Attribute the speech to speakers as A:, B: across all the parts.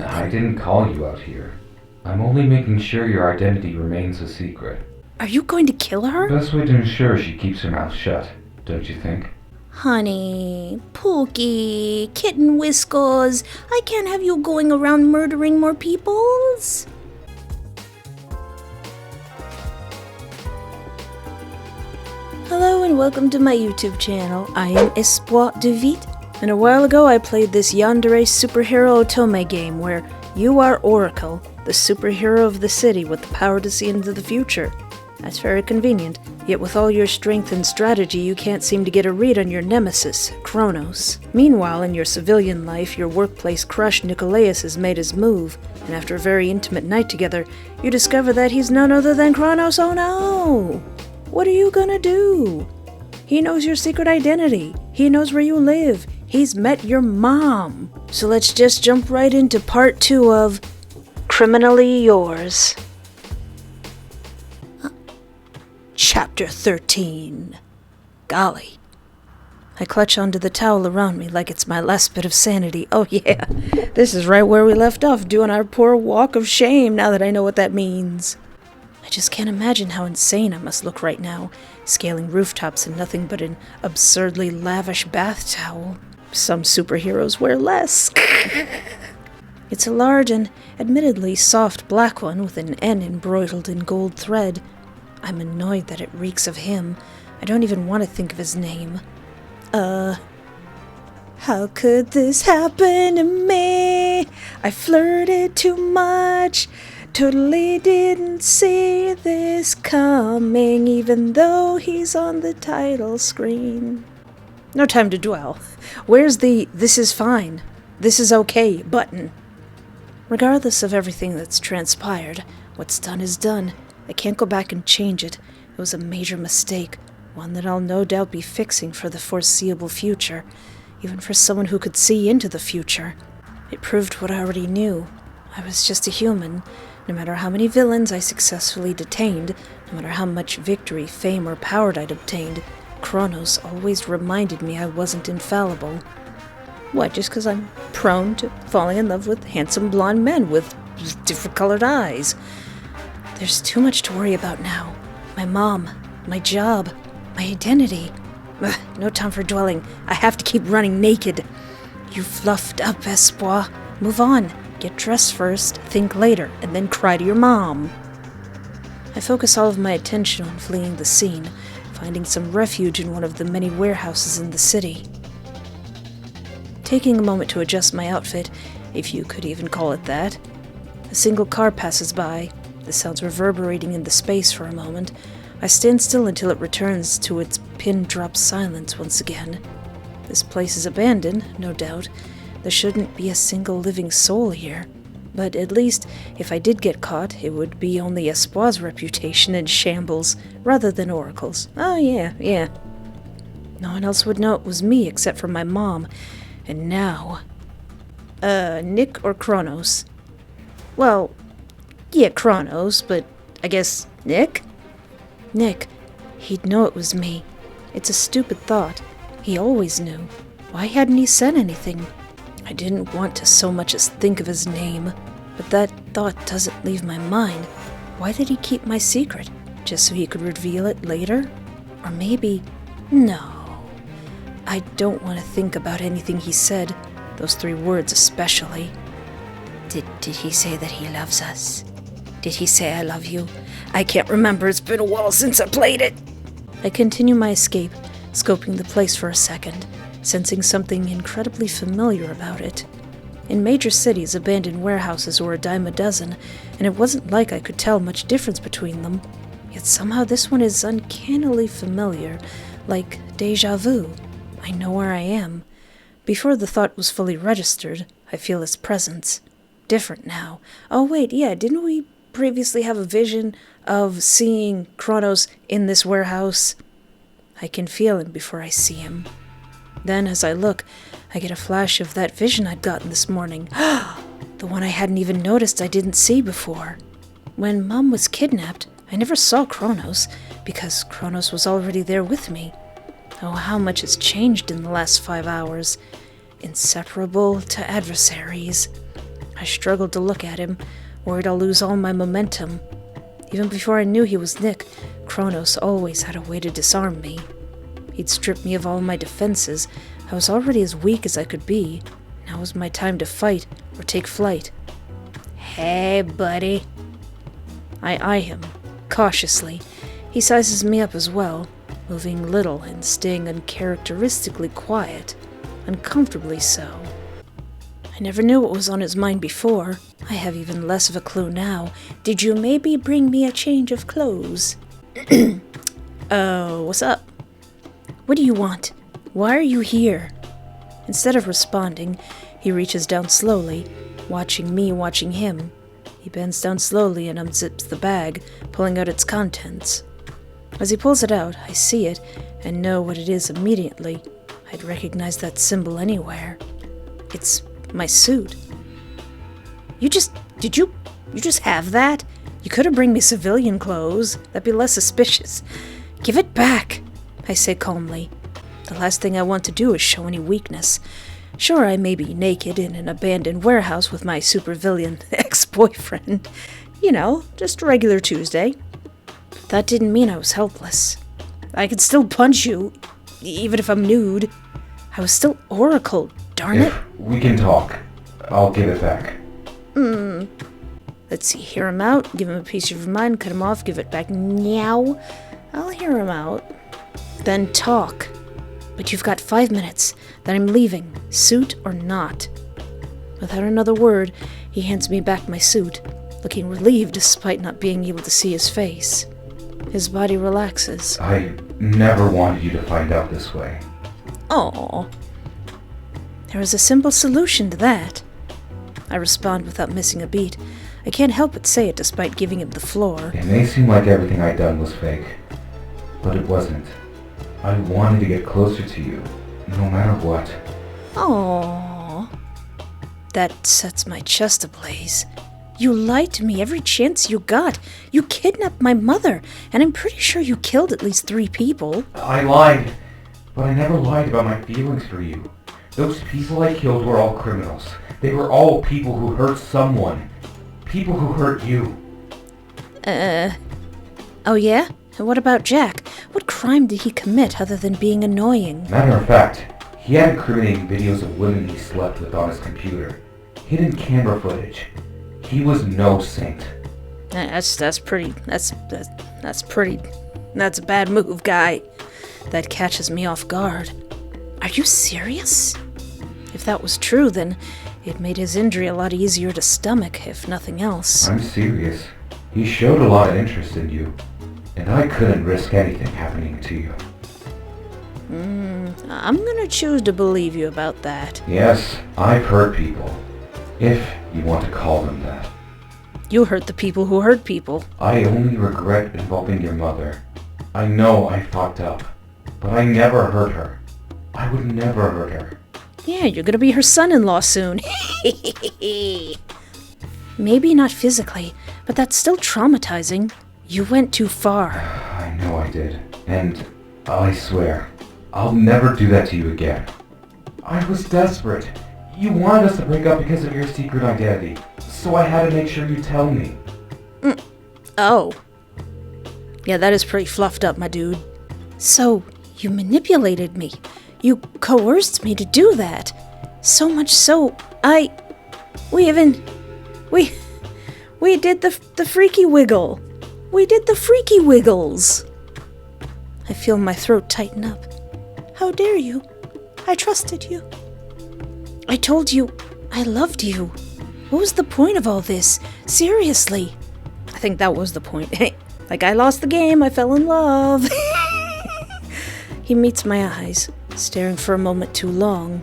A: I didn't call you out here. I'm only making sure your identity remains a secret.
B: Are you going to kill her?
A: The best way to ensure she keeps her mouth shut, don't you think?
B: Honey, Pookie, Kitten Whiskers, I can't have you going around murdering more peoples. Hello and welcome to my YouTube channel. I am Espoir de Vite, and a while ago I played this Yandere superhero otome game where you are Oracle, the superhero of the city with the power to see into the future. That's very convenient, yet with all your strength and strategy you can't seem to get a read on your nemesis, Chronos. Meanwhile, in your civilian life, your workplace crush Nikolaos has made his move, and after a very intimate night together, you discover that he's none other than Chronos. Oh no! What are you gonna do? He knows your secret identity. He knows where you live. He's met your mom. So let's just jump right into part 2 of Criminally Yours. Chapter 13. Golly. I clutch onto the towel around me like it's my last bit of sanity. Oh yeah, this is right where we left off, doing our poor walk of shame now that I know what that means. I just can't imagine how insane I must look right now, scaling rooftops in nothing but an absurdly lavish bath towel. Some superheroes wear less. It's a large and admittedly soft black one with an N embroidered in gold thread. I'm annoyed that it reeks of him. I don't even want to think of his name. How could this happen to me? I flirted too much. Totally didn't see this coming, even though he's on the title screen. No time to dwell. Where's the "this is fine, this is okay" button? Regardless of everything that's transpired, what's done is done. I can't go back and change it. It was a major mistake, one that I'll no doubt be fixing for the foreseeable future, even for someone who could see into the future. It proved what I already knew. I was just a human. No matter how many villains I successfully detained, no matter how much victory, fame, or power I'd obtained, Chronos always reminded me I wasn't infallible. What, just because I'm prone to falling in love with handsome blonde men with different colored eyes? There's too much to worry about now. My mom, my job, my identity. Ugh, no time for dwelling. I have to keep running naked. You fluffed up, Espoir. Move on. Get dressed first, think later, and then cry to your mom. I focus all of my attention on fleeing the scene, finding some refuge in one of the many warehouses in the city. Taking a moment to adjust my outfit, if you could even call it that, a single car passes by, the sounds reverberating in the space for a moment. I stand still until it returns to its pin-drop silence once again. This place is abandoned, no doubt. There shouldn't be a single living soul here. But at least, if I did get caught, it would be only Espoir's reputation in shambles, rather than Oracle's. Oh yeah. No one else would know it was me except for my mom. And now... Nick or Chronos? Well, yeah, Chronos, but I guess Nick? Nick. He'd know it was me. It's a stupid thought. He always knew. Why hadn't he said anything? I didn't want to so much as think of his name, but that thought doesn't leave my mind. Why did he keep my secret? Just so he could reveal it later? Or maybe... No. I don't want to think about anything he said, those 3 words especially. Did he say that he loves us? Did he say I love you? I can't remember, it's been a while since I played it. I continue my escape, scoping the place for a second, sensing something incredibly familiar about it. In major cities, abandoned warehouses were a dime a dozen, and it wasn't like I could tell much difference between them. Yet somehow this one is uncannily familiar, like déjà vu. I know where I am. Before the thought was fully registered, I feel its presence. Different now. Oh wait, yeah, didn't we previously have a vision of seeing Chronos in this warehouse? I can feel him before I see him. Then, as I look, I get a flash of that vision I'd gotten this morning. The one I hadn't even noticed I didn't see before. When Mom was kidnapped, I never saw Chronos, because Chronos was already there with me. Oh, how much has changed in the last 5 hours. Inseparable to adversaries. I struggled to look at him, worried I'll lose all my momentum. Even before I knew he was Nick, Chronos always had a way to disarm me. He'd stripped me of all my defenses. I was already as weak as I could be. Now was my time to fight or take flight. Hey, buddy. I eye him, cautiously. He sizes me up as well, moving little and staying uncharacteristically quiet, uncomfortably so. I never knew what was on his mind before. I have even less of a clue now. Did you maybe bring me a change of clothes? Oh, what's up? What do you want? Why are you here? Instead of responding, he reaches down slowly, watching me watching him. He bends down slowly and unzips the bag, pulling out its contents. As he pulls it out, I see it and know what it is immediately. I'd recognize that symbol anywhere. It's my suit. You just have that? You could have bring me civilian clothes. That'd be less suspicious. Give it back, I say calmly. The last thing I want to do is show any weakness. Sure, I may be naked in an abandoned warehouse with my supervillain ex-boyfriend. You know, just a regular Tuesday. But that didn't mean I was helpless. I could still punch you, even if I'm nude. I was still Oracle, darn it.
A: If we can talk, I'll give it back.
B: Let's see, hear him out, give him a piece of your mind, cut him off, give it back. Now, I'll hear him out. Then talk. But you've got 5 minutes. Then I'm leaving, suit or not. Without another word, he hands me back my suit, looking relieved despite not being able to see his face. His body relaxes.
A: I never wanted you to find out this way.
B: Aww. There is a simple solution to that. I respond without missing a beat. I can't help but say it despite giving him the floor.
A: It may seem like everything I'd done was fake, but it wasn't. I wanted to get closer to you, no matter what.
B: Aww. That sets my chest ablaze. You lied to me every chance you got. You kidnapped my mother, and I'm pretty sure you killed at least 3 people.
A: I lied, but I never lied about my feelings for you. Those people I killed were all criminals. They were all people who hurt someone. People who hurt you.
B: Oh yeah? And what about Jack? What crime did he commit other than being annoying?
A: Matter of fact, he had incriminating videos of women he slept with on his computer. Hidden camera footage. He was no saint.
B: That's a bad move, guy. That catches me off guard. Are you serious? If that was true, then it made his injury a lot easier to stomach, if nothing else.
A: I'm serious. He showed a lot of interest in you, and I couldn't risk anything happening to you.
B: I'm gonna choose to believe you about that.
A: Yes, I've hurt people. If you want to call them that.
B: You hurt the people who hurt people.
A: I only regret involving your mother. I know I fucked up, but I never hurt her. I would never hurt her.
B: Yeah, you're gonna be her son-in-law soon. Maybe not physically, but that's still traumatizing. You went too far.
A: I know I did, and I swear, I'll never do that to you again. I was desperate. You wanted us to break up because of your secret identity, so I had to make sure you tell me.
B: Oh. Yeah, that is pretty fluffed up, my dude. So, you manipulated me. You coerced me to do that. So much so, we did the freaky wiggle. We did the freaky wiggles. I feel my throat tighten up. How dare you? I trusted you. I told you I loved you. What was the point of all this? Seriously. I think that was the point. Like, I lost the game, I fell in love. He meets my eyes, staring for a moment too long.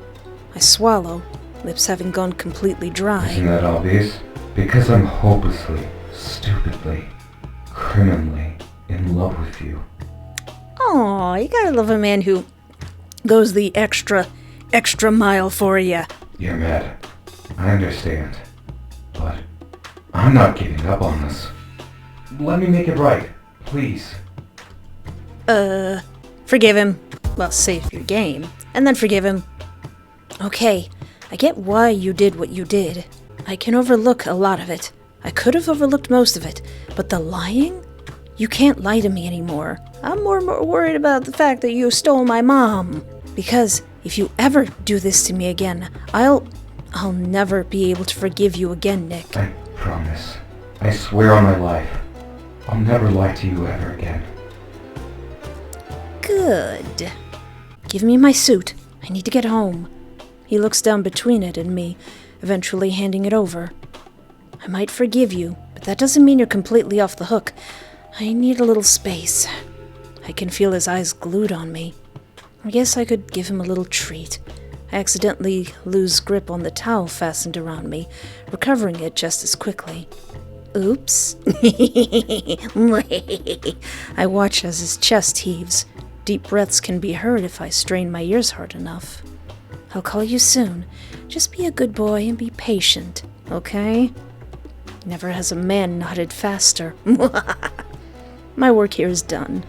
B: I swallow, lips having gone completely dry.
A: Isn't that obvious? Because I'm hopelessly, stupidly, criminally in love with you.
B: Aw, you gotta love a man who goes the extra mile for you.
A: You're mad. I understand. But I'm not giving up on us. Let me make it right, please.
B: Forgive him. Well, save your game, and then forgive him. Okay, I get why you did what you did. I can overlook a lot of it. I could have overlooked most of it, but the lying? You can't lie to me anymore. I'm more worried about the fact that you stole my mom. Because if you ever do this to me again, I'll never be able to forgive you again, Nick.
A: I promise. I swear on my life. I'll never lie to you ever again.
B: Good. Give me my suit. I need to get home. He looks down between it and me, eventually handing it over. I might forgive you, but that doesn't mean you're completely off the hook. I need a little space. I can feel his eyes glued on me. I guess I could give him a little treat. I accidentally lose grip on the towel fastened around me, recovering it just as quickly. Oops. I watch as his chest heaves. Deep breaths can be heard if I strain my ears hard enough. I'll call you soon. Just be a good boy and be patient, okay? Never has a man nodded faster. My work here is done.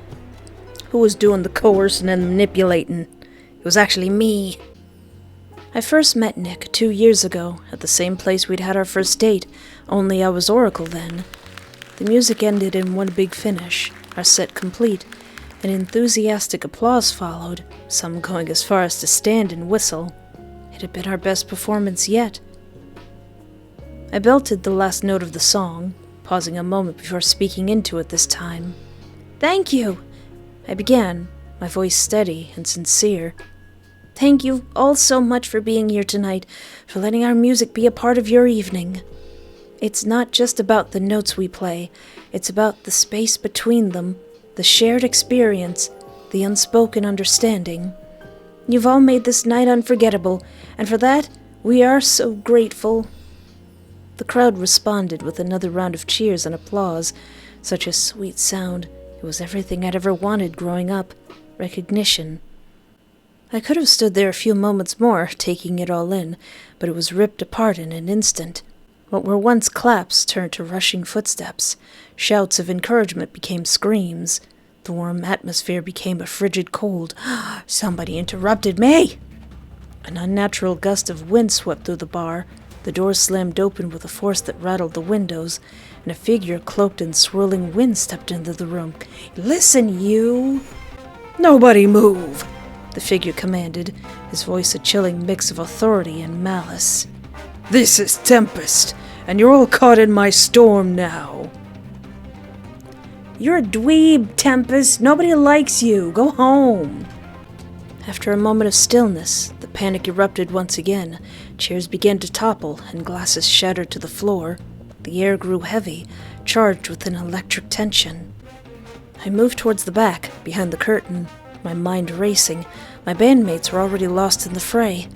B: Who was doing the coercing and manipulating? It was actually me. I first met Nick 2 years ago at the same place we'd had our first date, only I was Oracle then. The music ended in one big finish, our set complete, and enthusiastic applause followed, some going as far as to stand and whistle. It had been our best performance yet. I belted the last note of the song, pausing a moment before speaking into it this time. Thank you, I began, my voice steady and sincere. Thank you all so much for being here tonight, for letting our music be a part of your evening. It's not just about the notes we play, it's about the space between them, the shared experience, the unspoken understanding. You've all made this night unforgettable, and for that, we are so grateful. The crowd responded with another round of cheers and applause. Such a sweet sound. It was everything I'd ever wanted growing up. Recognition. I could have stood there a few moments more, taking it all in, but it was ripped apart in an instant. What were once claps turned to rushing footsteps. Shouts of encouragement became screams. The warm atmosphere became a frigid cold. Somebody interrupted me! An unnatural gust of wind swept through the bar. The door slammed open with a force that rattled the windows, and a figure cloaked in swirling wind stepped into the room. Listen, you! Nobody move! The figure commanded, his voice a chilling mix of authority and malice. This is Tempest, and you're all caught in my storm now. You're a dweeb, Tempest. Nobody likes you. Go home. After a moment of stillness, the panic erupted once again. Chairs began to topple, and glasses shattered to the floor. The air grew heavy, charged with an electric tension. I moved towards the back, behind the curtain, my mind racing. My bandmates were already lost in the fray.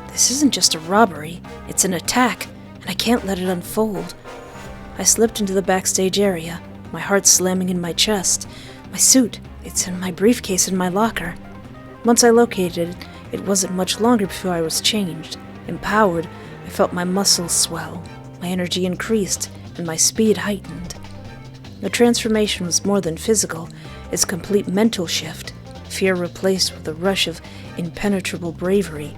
B: This isn't just a robbery, it's an attack, and I can't let it unfold. I slipped into the backstage area, my heart slamming in my chest. My suit, it's in my briefcase in my locker. Once I located it, it wasn't much longer before I was changed. Empowered, I felt my muscles swell, my energy increased, and my speed heightened. The transformation was more than physical, it's a complete mental shift. Fear replaced with a rush of impenetrable bravery.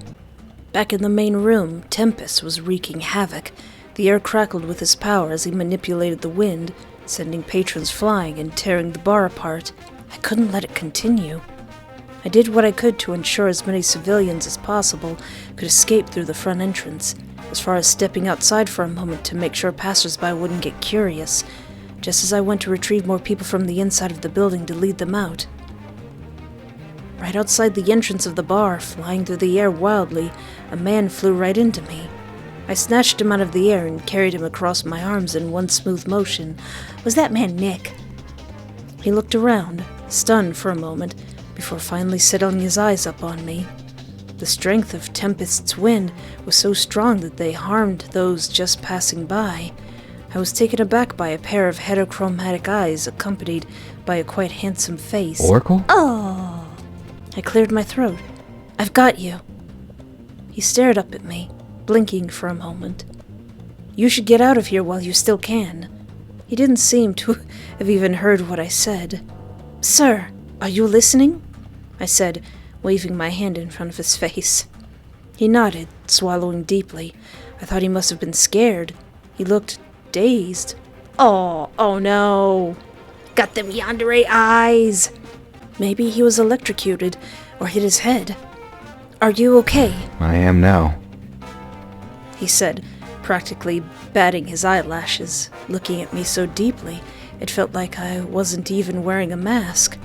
B: Back in the main room, Tempest was wreaking havoc. The air crackled with his power as he manipulated the wind, sending patrons flying and tearing the bar apart. I couldn't let it continue. I did what I could to ensure as many civilians as possible could escape through the front entrance, as far as stepping outside for a moment to make sure passersby wouldn't get curious, just as I went to retrieve more people from the inside of the building to lead them out. Right outside the entrance of the bar, flying through the air wildly, a man flew right into me. I snatched him out of the air and carried him across my arms in one smooth motion. Was that man Nick? He looked around, stunned for a moment, before finally settling his eyes up on me. The strength of Tempest's wind was so strong that they harmed those just passing by. I was taken aback by a pair of heterochromatic eyes accompanied by a quite handsome face.
A: Oracle?
B: Oh! I cleared my throat. I've got you. He stared up at me, blinking for a moment. You should get out of here while you still can. He didn't seem to have even heard what I said. Sir, are you listening? I said, waving my hand in front of his face. He nodded, swallowing deeply. I thought he must have been scared. He looked dazed. Oh no. Got them yandere eyes. Maybe he was electrocuted or hit his head. Are you okay?
A: I am now.
B: He said, practically batting his eyelashes, looking at me so deeply it felt like I wasn't even wearing a mask.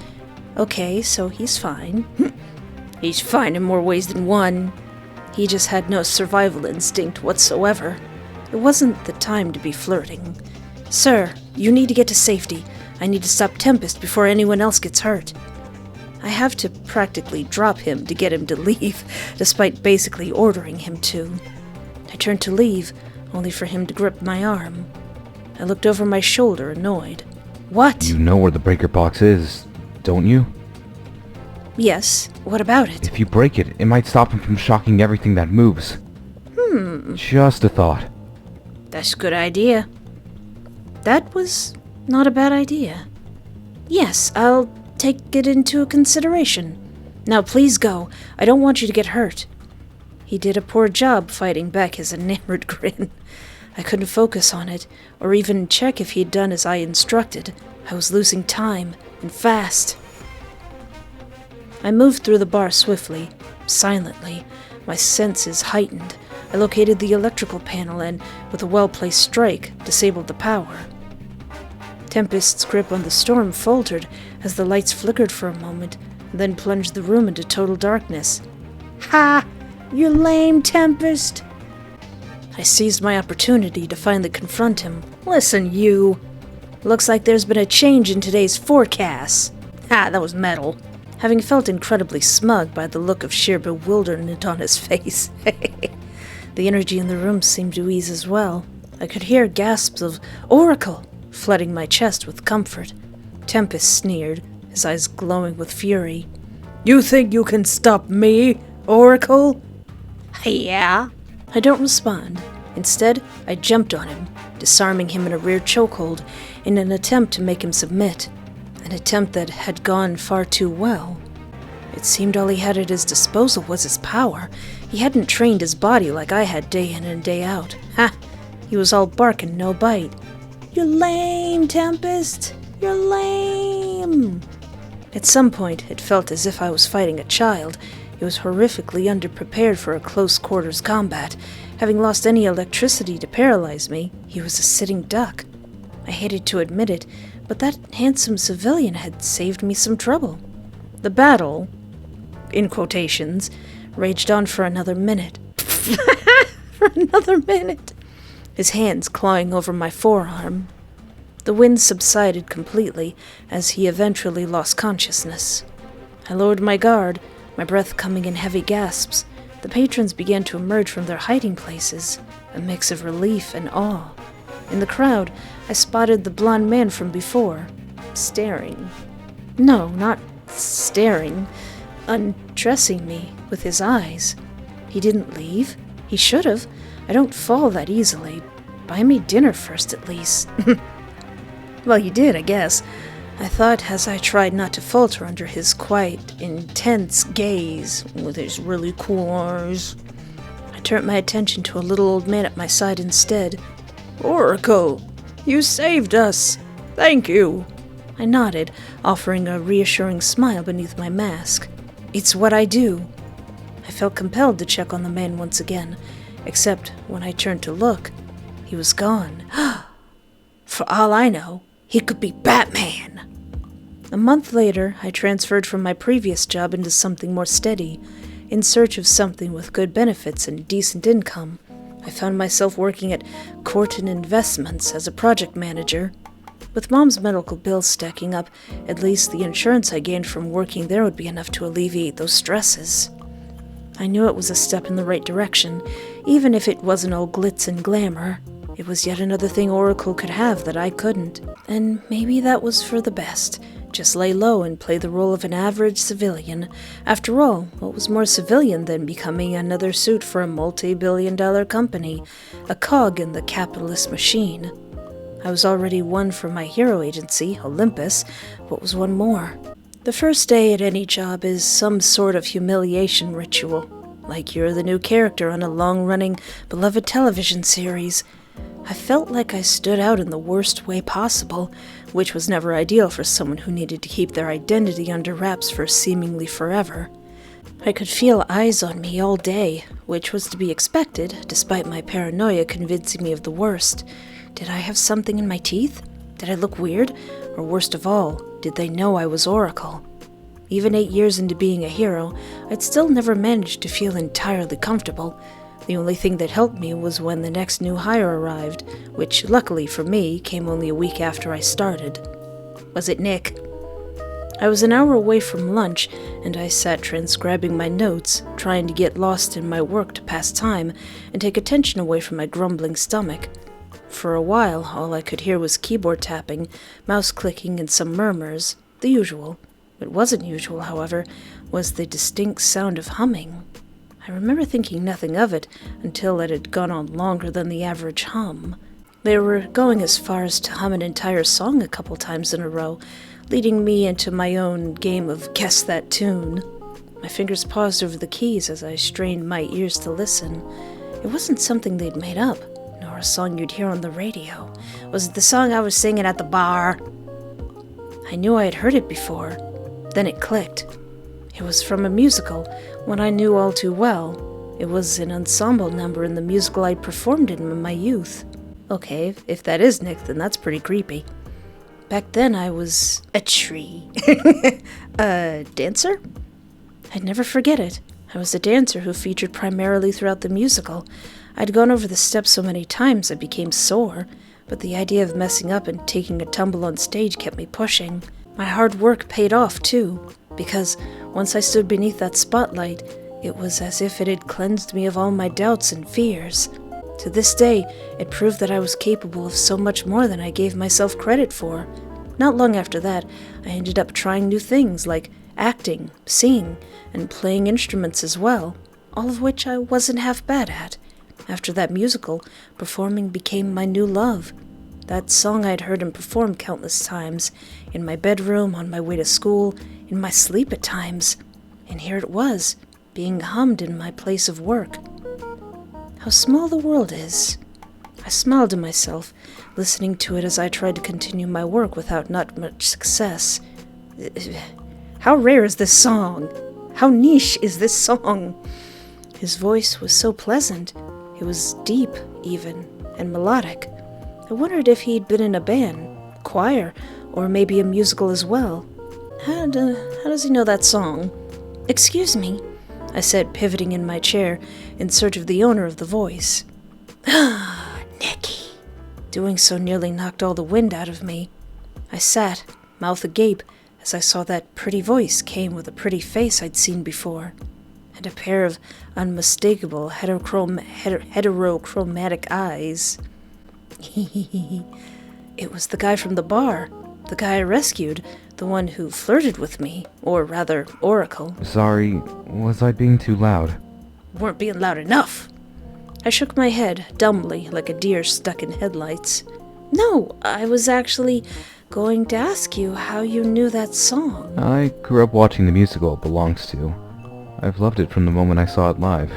B: Okay, so he's fine. He's fine in more ways than one. He just had no survival instinct whatsoever. It wasn't the time to be flirting. Sir, you need to get to safety. I need to stop Tempest before anyone else gets hurt. I have to practically drop him to get him to leave, despite basically ordering him to. I turned to leave, only for him to grip my arm. I looked over my shoulder, annoyed. What?
A: You know where the breaker box is, don't you?
B: Yes, what about it?
A: If you break it, it might stop him from shocking everything that moves. Just a thought.
B: That's a good idea. That was not a bad idea. Yes, I'll take it into consideration. Now please go. I don't want you to get hurt. He did a poor job fighting back his enamored grin. I couldn't focus on it, or even check if he'd done as I instructed. I was losing time, and fast. I moved through the bar swiftly, silently, my senses heightened. I located the electrical panel and, with a well-placed strike, disabled the power. Tempest's grip on the storm faltered as the lights flickered for a moment, and then plunged the room into total darkness. Ha! You lame, Tempest! I seized my opportunity to finally confront him. Listen, you! Looks like there's been a change in today's forecast. Ha, that was metal. Having felt incredibly smug by the look of sheer bewilderment on his face. The energy in the room seemed to ease as well. I could hear gasps of "Oracle!" flooding my chest with comfort. Tempest sneered, his eyes glowing with fury. You think you can stop me, Oracle? Yeah. I don't respond. Instead, I jumped on him, disarming him in a rear chokehold in an attempt to make him submit. An attempt that had gone far too well. It seemed all he had at his disposal was his power. He hadn't trained his body like I had day in and day out. Ha! He was all bark and no bite. You're lame, Tempest! You're lame! At some point, it felt as if I was fighting a child. It was horrifically underprepared for a close-quarters combat. Having lost any electricity to paralyze me, he was a sitting duck. I hated to admit it, but that handsome civilian had saved me some trouble. The battle, in quotations, raged on for another minute. For another minute! His hands clawing over my forearm. The wind subsided completely as he eventually lost consciousness. I lowered my guard, my breath coming in heavy gasps. The patrons began to emerge from their hiding places, a mix of relief and awe. In the crowd, I spotted the blond man from before, staring. No, not staring, undressing me with his eyes. He didn't leave. He should have. I don't fall that easily. Buy me dinner first, at least. Well, he did, I guess. I thought as I tried not to falter under his quite intense gaze with his really cool eyes. I turned my attention to a little old man at my side instead. Oracle, you saved us. Thank you. I nodded, offering a reassuring smile beneath my mask. It's what I do. I felt compelled to check on the man once again, except when I turned to look, he was gone. For all I know, he could be Batman. A month later, I transferred from my previous job into something more steady. In search of something with good benefits and decent income, I found myself working at Corton Investments as a project manager. With Mom's medical bills stacking up, at least the insurance I gained from working there would be enough to alleviate those stresses. I knew it was a step in the right direction, even if it wasn't all glitz and glamour. It was yet another thing Oracle could have that I couldn't, and maybe that was for the best. Just lay low and play the role of an average civilian. After all, what was more civilian than becoming another suit for a multi-billion-dollar company, a cog in the capitalist machine? I was already one for my hero agency, Olympus. What was one more? The first day at any job is some sort of humiliation ritual. like you're the new character on a long-running, beloved television series. I felt like I stood out in the worst way possible, which was never ideal for someone who needed to keep their identity under wraps for seemingly forever. I could feel eyes on me all day, which was to be expected, despite my paranoia convincing me of the worst. Did I have something in my teeth? Did I look weird? Or worst of all, did they know I was Oracle? Even 8 years into being a hero, I'd still never managed to feel entirely comfortable. The only thing that helped me was when the next new hire arrived, which, luckily for me, came only a week after I started. Was it Nick? I was an hour away from lunch, and I sat transcribing my notes, trying to get lost in my work to pass time and take attention away from my grumbling stomach. For a while, all I could hear was keyboard tapping, mouse clicking, and some murmurs, the usual. What wasn't usual, however, was the distinct sound of humming. I remember thinking nothing of it until it had gone on longer than the average hum. They were going as far as to hum an entire song a couple times in a row, leading me into my own game of guess that tune. My fingers paused over the keys as I strained my ears to listen. It wasn't something they'd made up, nor a song you'd hear on the radio. Was it the song I was singing at the bar? I knew I had heard it before. Then it clicked. It was from a musical, one I knew all too well. It was an ensemble number in the musical I'd performed in my youth. Okay, if that is Nick, then that's pretty creepy. Back then I was a tree. A dancer? I'd never forget it. I was a dancer who featured primarily throughout the musical. I'd gone over the steps so many times I became sore, but the idea of messing up and taking a tumble on stage kept me pushing. My hard work paid off, too, because once I stood beneath that spotlight, it was as if it had cleansed me of all my doubts and fears. To this day, it proved that I was capable of so much more than I gave myself credit for. Not long after that, I ended up trying new things like acting, singing, and playing instruments as well, all of which I wasn't half bad at. After that musical, performing became my new love. That song I'd heard him perform countless times, in my bedroom, on my way to school, in my sleep at times. And here it was, being hummed in my place of work. How small the world is. I smiled to myself, listening to it as I tried to continue my work without not much success. How rare is this song? How niche is this song? His voice was so pleasant. It was deep, even, and melodic. I wondered if he'd been in a band, choir, or maybe a musical as well. How does he know that song? Excuse me, I said, pivoting in my chair in search of the owner of the voice. Ah, Nicky. Doing so nearly knocked all the wind out of me. I sat, mouth agape, as I saw that pretty voice came with a pretty face I'd seen before, and a pair of unmistakable heterochromatic eyes. It was the guy from the bar, the guy I rescued, the one who flirted with me, or rather, Oracle.
A: Sorry, was I being too loud?
B: Weren't being loud enough. I shook my head, dumbly, like a deer stuck in headlights. No, I was actually going to ask you how you knew that song.
A: I grew up watching the musical it belongs to. I've loved it from the moment I saw it live.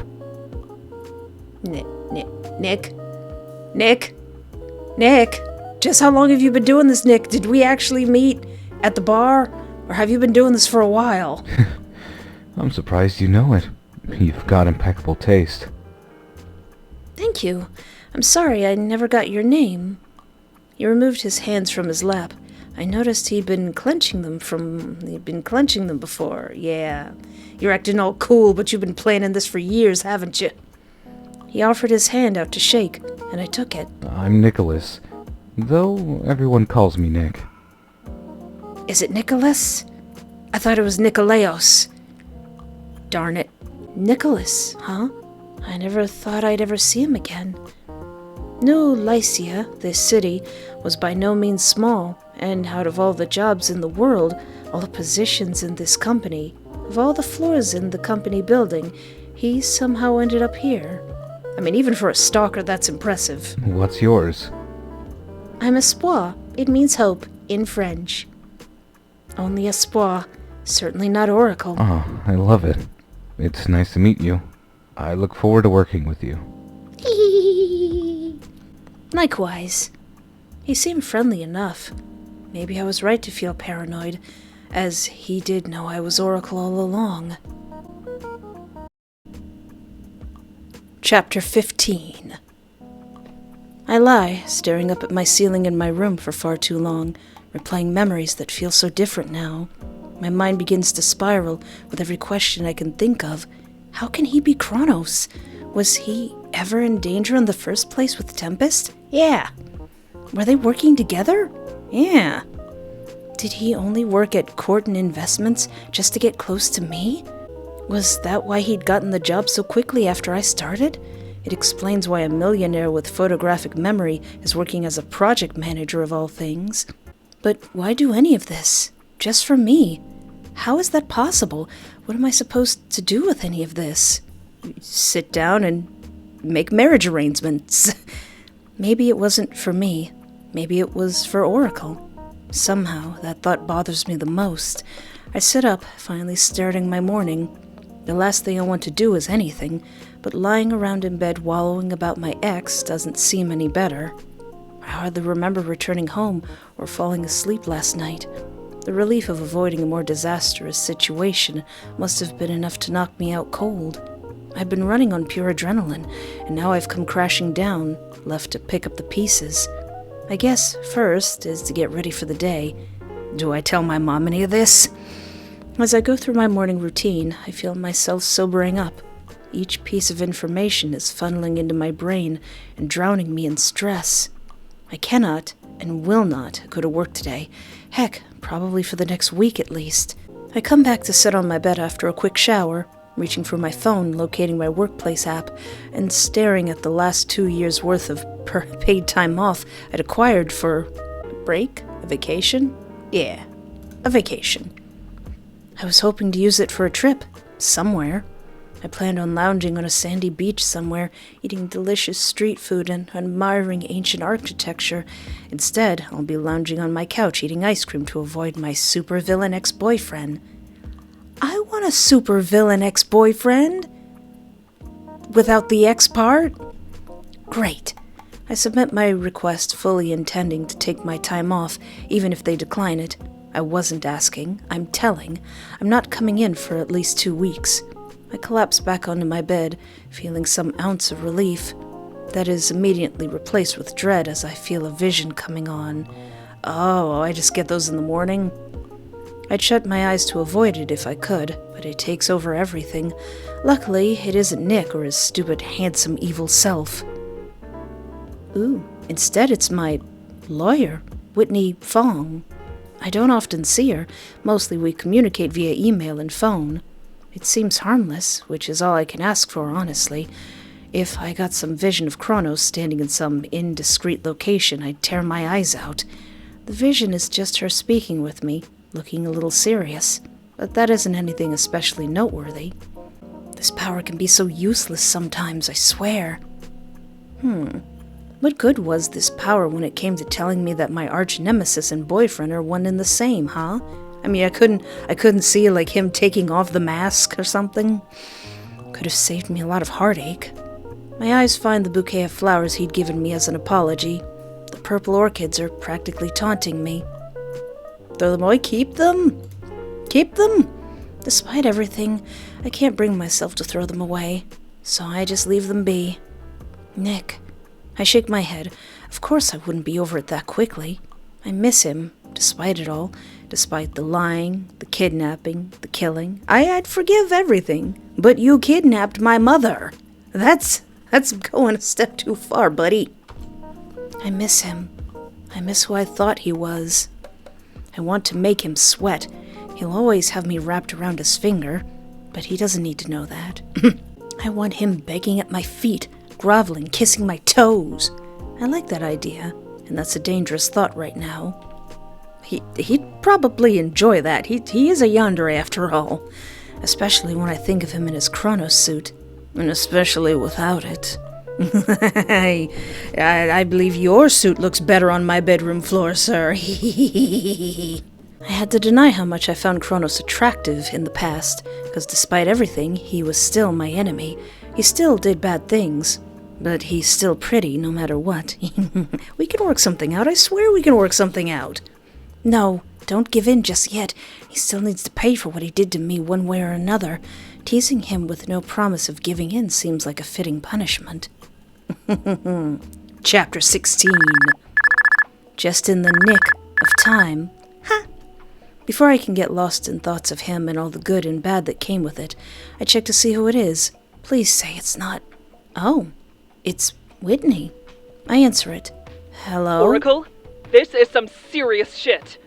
B: Nick? Just how long have you been doing this, Nick? Did we actually meet at the bar? Or have you been doing this for a while?
A: I'm surprised you know it. You've got impeccable taste.
B: Thank you. I'm sorry I never got your name. He removed his hands from his lap. I noticed he'd been clenching them before. Yeah. You're acting all cool, but you've been planning this for years, haven't you? He offered his hand out to shake, and I took it.
A: I'm Nicholas, though everyone calls me Nick.
B: Is it Nicholas? I thought it was Nikolaos. Darn it. Nicholas, huh? I never thought I'd ever see him again. New Lycia, this city, was by no means small, and out of all the jobs in the world, all the positions in this company, of all the floors in the company building, he somehow ended up here. I mean, even for a stalker, that's impressive.
A: What's yours?
B: I'm espoir. It means hope, in French. Only espoir. Certainly not Oracle.
A: Oh, I love it. It's nice to meet you. I look forward to working with you.
B: Likewise. He seemed friendly enough. Maybe I was right to feel paranoid, as he did know I was Oracle all along. Chapter 15. I lie, staring up at my ceiling in my room for far too long, replaying memories that feel so different now. My mind begins to spiral with every question I can think of. How can he be Kronos? Was he ever in danger in the first place with Tempest? Yeah. Were they working together? Yeah. Did he only work at Corton Investments just to get close to me? Was that why he'd gotten the job so quickly after I started? It explains why a millionaire with photographic memory is working as a project manager of all things. But why do any of this? Just for me? How is that possible? What am I supposed to do with any of this? Sit down and make marriage arrangements. Maybe it wasn't for me. Maybe it was for Oracle. Somehow, that thought bothers me the most. I sit up, finally starting my morning. The last thing I want to do is anything, but lying around in bed wallowing about my ex doesn't seem any better. I hardly remember returning home or falling asleep last night. The relief of avoiding a more disastrous situation must have been enough to knock me out cold. I've been running on pure adrenaline, and now I've come crashing down, left to pick up the pieces. I guess first is to get ready for the day. Do I tell my mom any of this? As I go through my morning routine, I feel myself sobering up. Each piece of information is funneling into my brain and drowning me in stress. I cannot and will not go to work today. Heck, probably for the next week at least. I come back to sit on my bed after a quick shower, reaching for my phone, locating my workplace app, and staring at the last 2 years' worth of paid time off I'd acquired for a break? A vacation? Yeah, a vacation. I was hoping to use it for a trip, somewhere. I planned on lounging on a sandy beach somewhere, eating delicious street food and admiring ancient architecture. Instead, I'll be lounging on my couch eating ice cream to avoid my supervillain ex-boyfriend. I want a supervillain ex-boyfriend? Without the ex part? Great. I submit my request fully intending to take my time off, even if they decline it. I wasn't asking, I'm telling. I'm not coming in for at least 2 weeks. I collapse back onto my bed, feeling some ounce of relief. That is immediately replaced with dread as I feel a vision coming on. Oh, I just get those in the morning? I'd shut my eyes to avoid it if I could, but it takes over everything. Luckily, it isn't Nick or his stupid, handsome, evil self. Ooh, instead it's my lawyer, Whitney Fong. I don't often see her. Mostly we communicate via email and phone. It seems harmless, which is all I can ask for, honestly. If I got some vision of Chronos standing in some indiscreet location, I'd tear my eyes out. The vision is just her speaking with me, looking a little serious, but that isn't anything especially noteworthy. This power can be so useless sometimes, I swear. What good was this power when it came to telling me that my arch nemesis and boyfriend are one and the same, huh? I mean, I couldn't see like him taking off the mask or something. Could have saved me a lot of heartache. My eyes find the bouquet of flowers he'd given me as an apology. The purple orchids are practically taunting me. Throw them away? Keep them? Keep them? Despite everything, I can't bring myself to throw them away, so I just leave them be. Nick. I shake my head. Of course I wouldn't be over it that quickly. I miss him, despite it all. Despite the lying, the kidnapping, the killing. I'd forgive everything. But you kidnapped my mother. That's going a step too far, buddy. I miss him. I miss who I thought he was. I want to make him sweat. He'll always have me wrapped around his finger, but he doesn't need to know that. I want him begging at my feet, groveling, kissing my toes. I like that idea, and that's a dangerous thought right now. He'd probably enjoy that. He is a yandere after all. Especially when I think of him in his Chronos suit. And especially without it. I believe your suit looks better on my bedroom floor, sir. I had to deny how much I found Chronos attractive in the past, because despite everything, he was still my enemy, He still did bad things, but he's still pretty no matter what. We can work something out. I swear we can work something out. No, don't give in just yet. He still needs to pay for what he did to me one way or another. Teasing him with no promise of giving in seems like a fitting punishment. Chapter 16. Just in the nick of time. Ha! Before I can get lost in thoughts of him and all the good and bad that came with it, I check to see who it is. Please say it's not... Oh, it's Whitney. I answer it. Hello?
C: Oracle, this is some serious shit.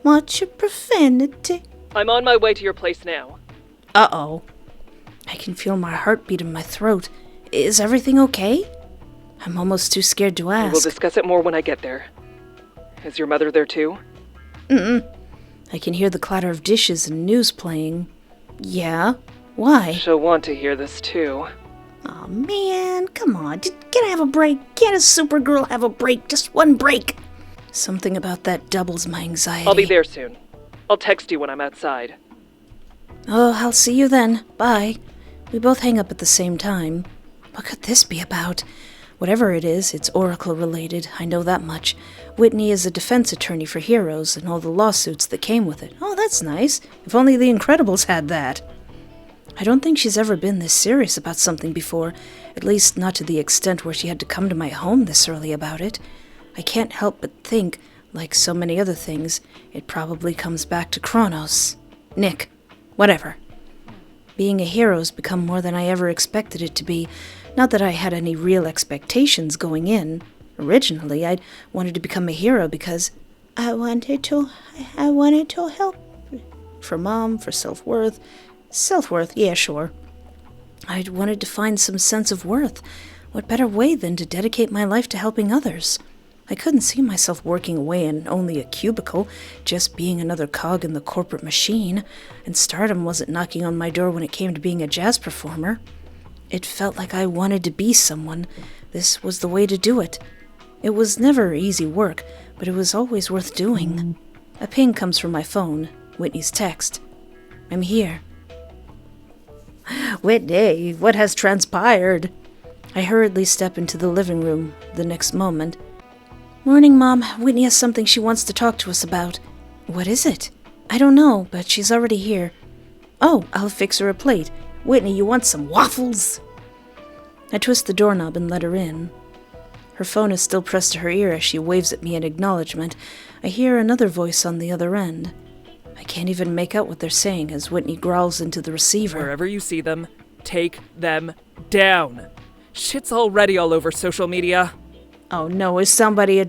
B: Watch your profanity.
C: I'm on my way to your place now.
B: Uh-oh. I can feel my heartbeat in my throat. Is everything okay? I'm almost too scared to ask.
C: We'll discuss it more when I get there. Is your mother there too?
B: I can hear the clatter of dishes and news playing. Yeah? Why?
C: She'll want to hear this too.
B: Aw, man, come on. Can I have a break? Can't a Supergirl have a break? Just one break. Something about that doubles my anxiety.
C: I'll be there soon. I'll text you when I'm outside.
B: Oh, I'll see you then. Bye. We both hang up at the same time. What could this be about? Whatever it is, it's Oracle-related, I know that much. Whitney is a defense attorney for Heroes and all the lawsuits that came with it. Oh, that's nice. If only the Incredibles had that. I don't think she's ever been this serious about something before, at least not to the extent where she had to come to my home this early about it. I can't help but think, like so many other things, it probably comes back to Kronos. Nick. Whatever. Being a hero's become more than I ever expected it to be. Not that I had any real expectations going in. Originally, I wanted to become a hero because I wanted to help. For Mom, for self-worth. Self-worth, yeah, sure. I wanted to find some sense of worth. What better way than to dedicate my life to helping others? I couldn't see myself working away in only a cubicle, just being another cog in the corporate machine, and stardom wasn't knocking on my door when it came to being a jazz performer. It felt like I wanted to be someone. This was the way to do it. It was never easy work, but it was always worth doing. A ping comes from my phone, Whitney's text. I'm here. Whitney, what has transpired? I hurriedly step into the living room the next moment. Morning, Mom. Whitney has something she wants to talk to us about. What is it? I don't know, but she's already here. Oh, I'll fix her a plate. Whitney, you want some waffles? I twist the doorknob and let her in. Her phone is still pressed to her ear as she waves at me in acknowledgement. I hear another voice on the other end. I can't even make out what they're saying as Whitney growls into the receiver.
C: Wherever you see them, take them down. Shit's already all over social media.
B: Oh no, is somebody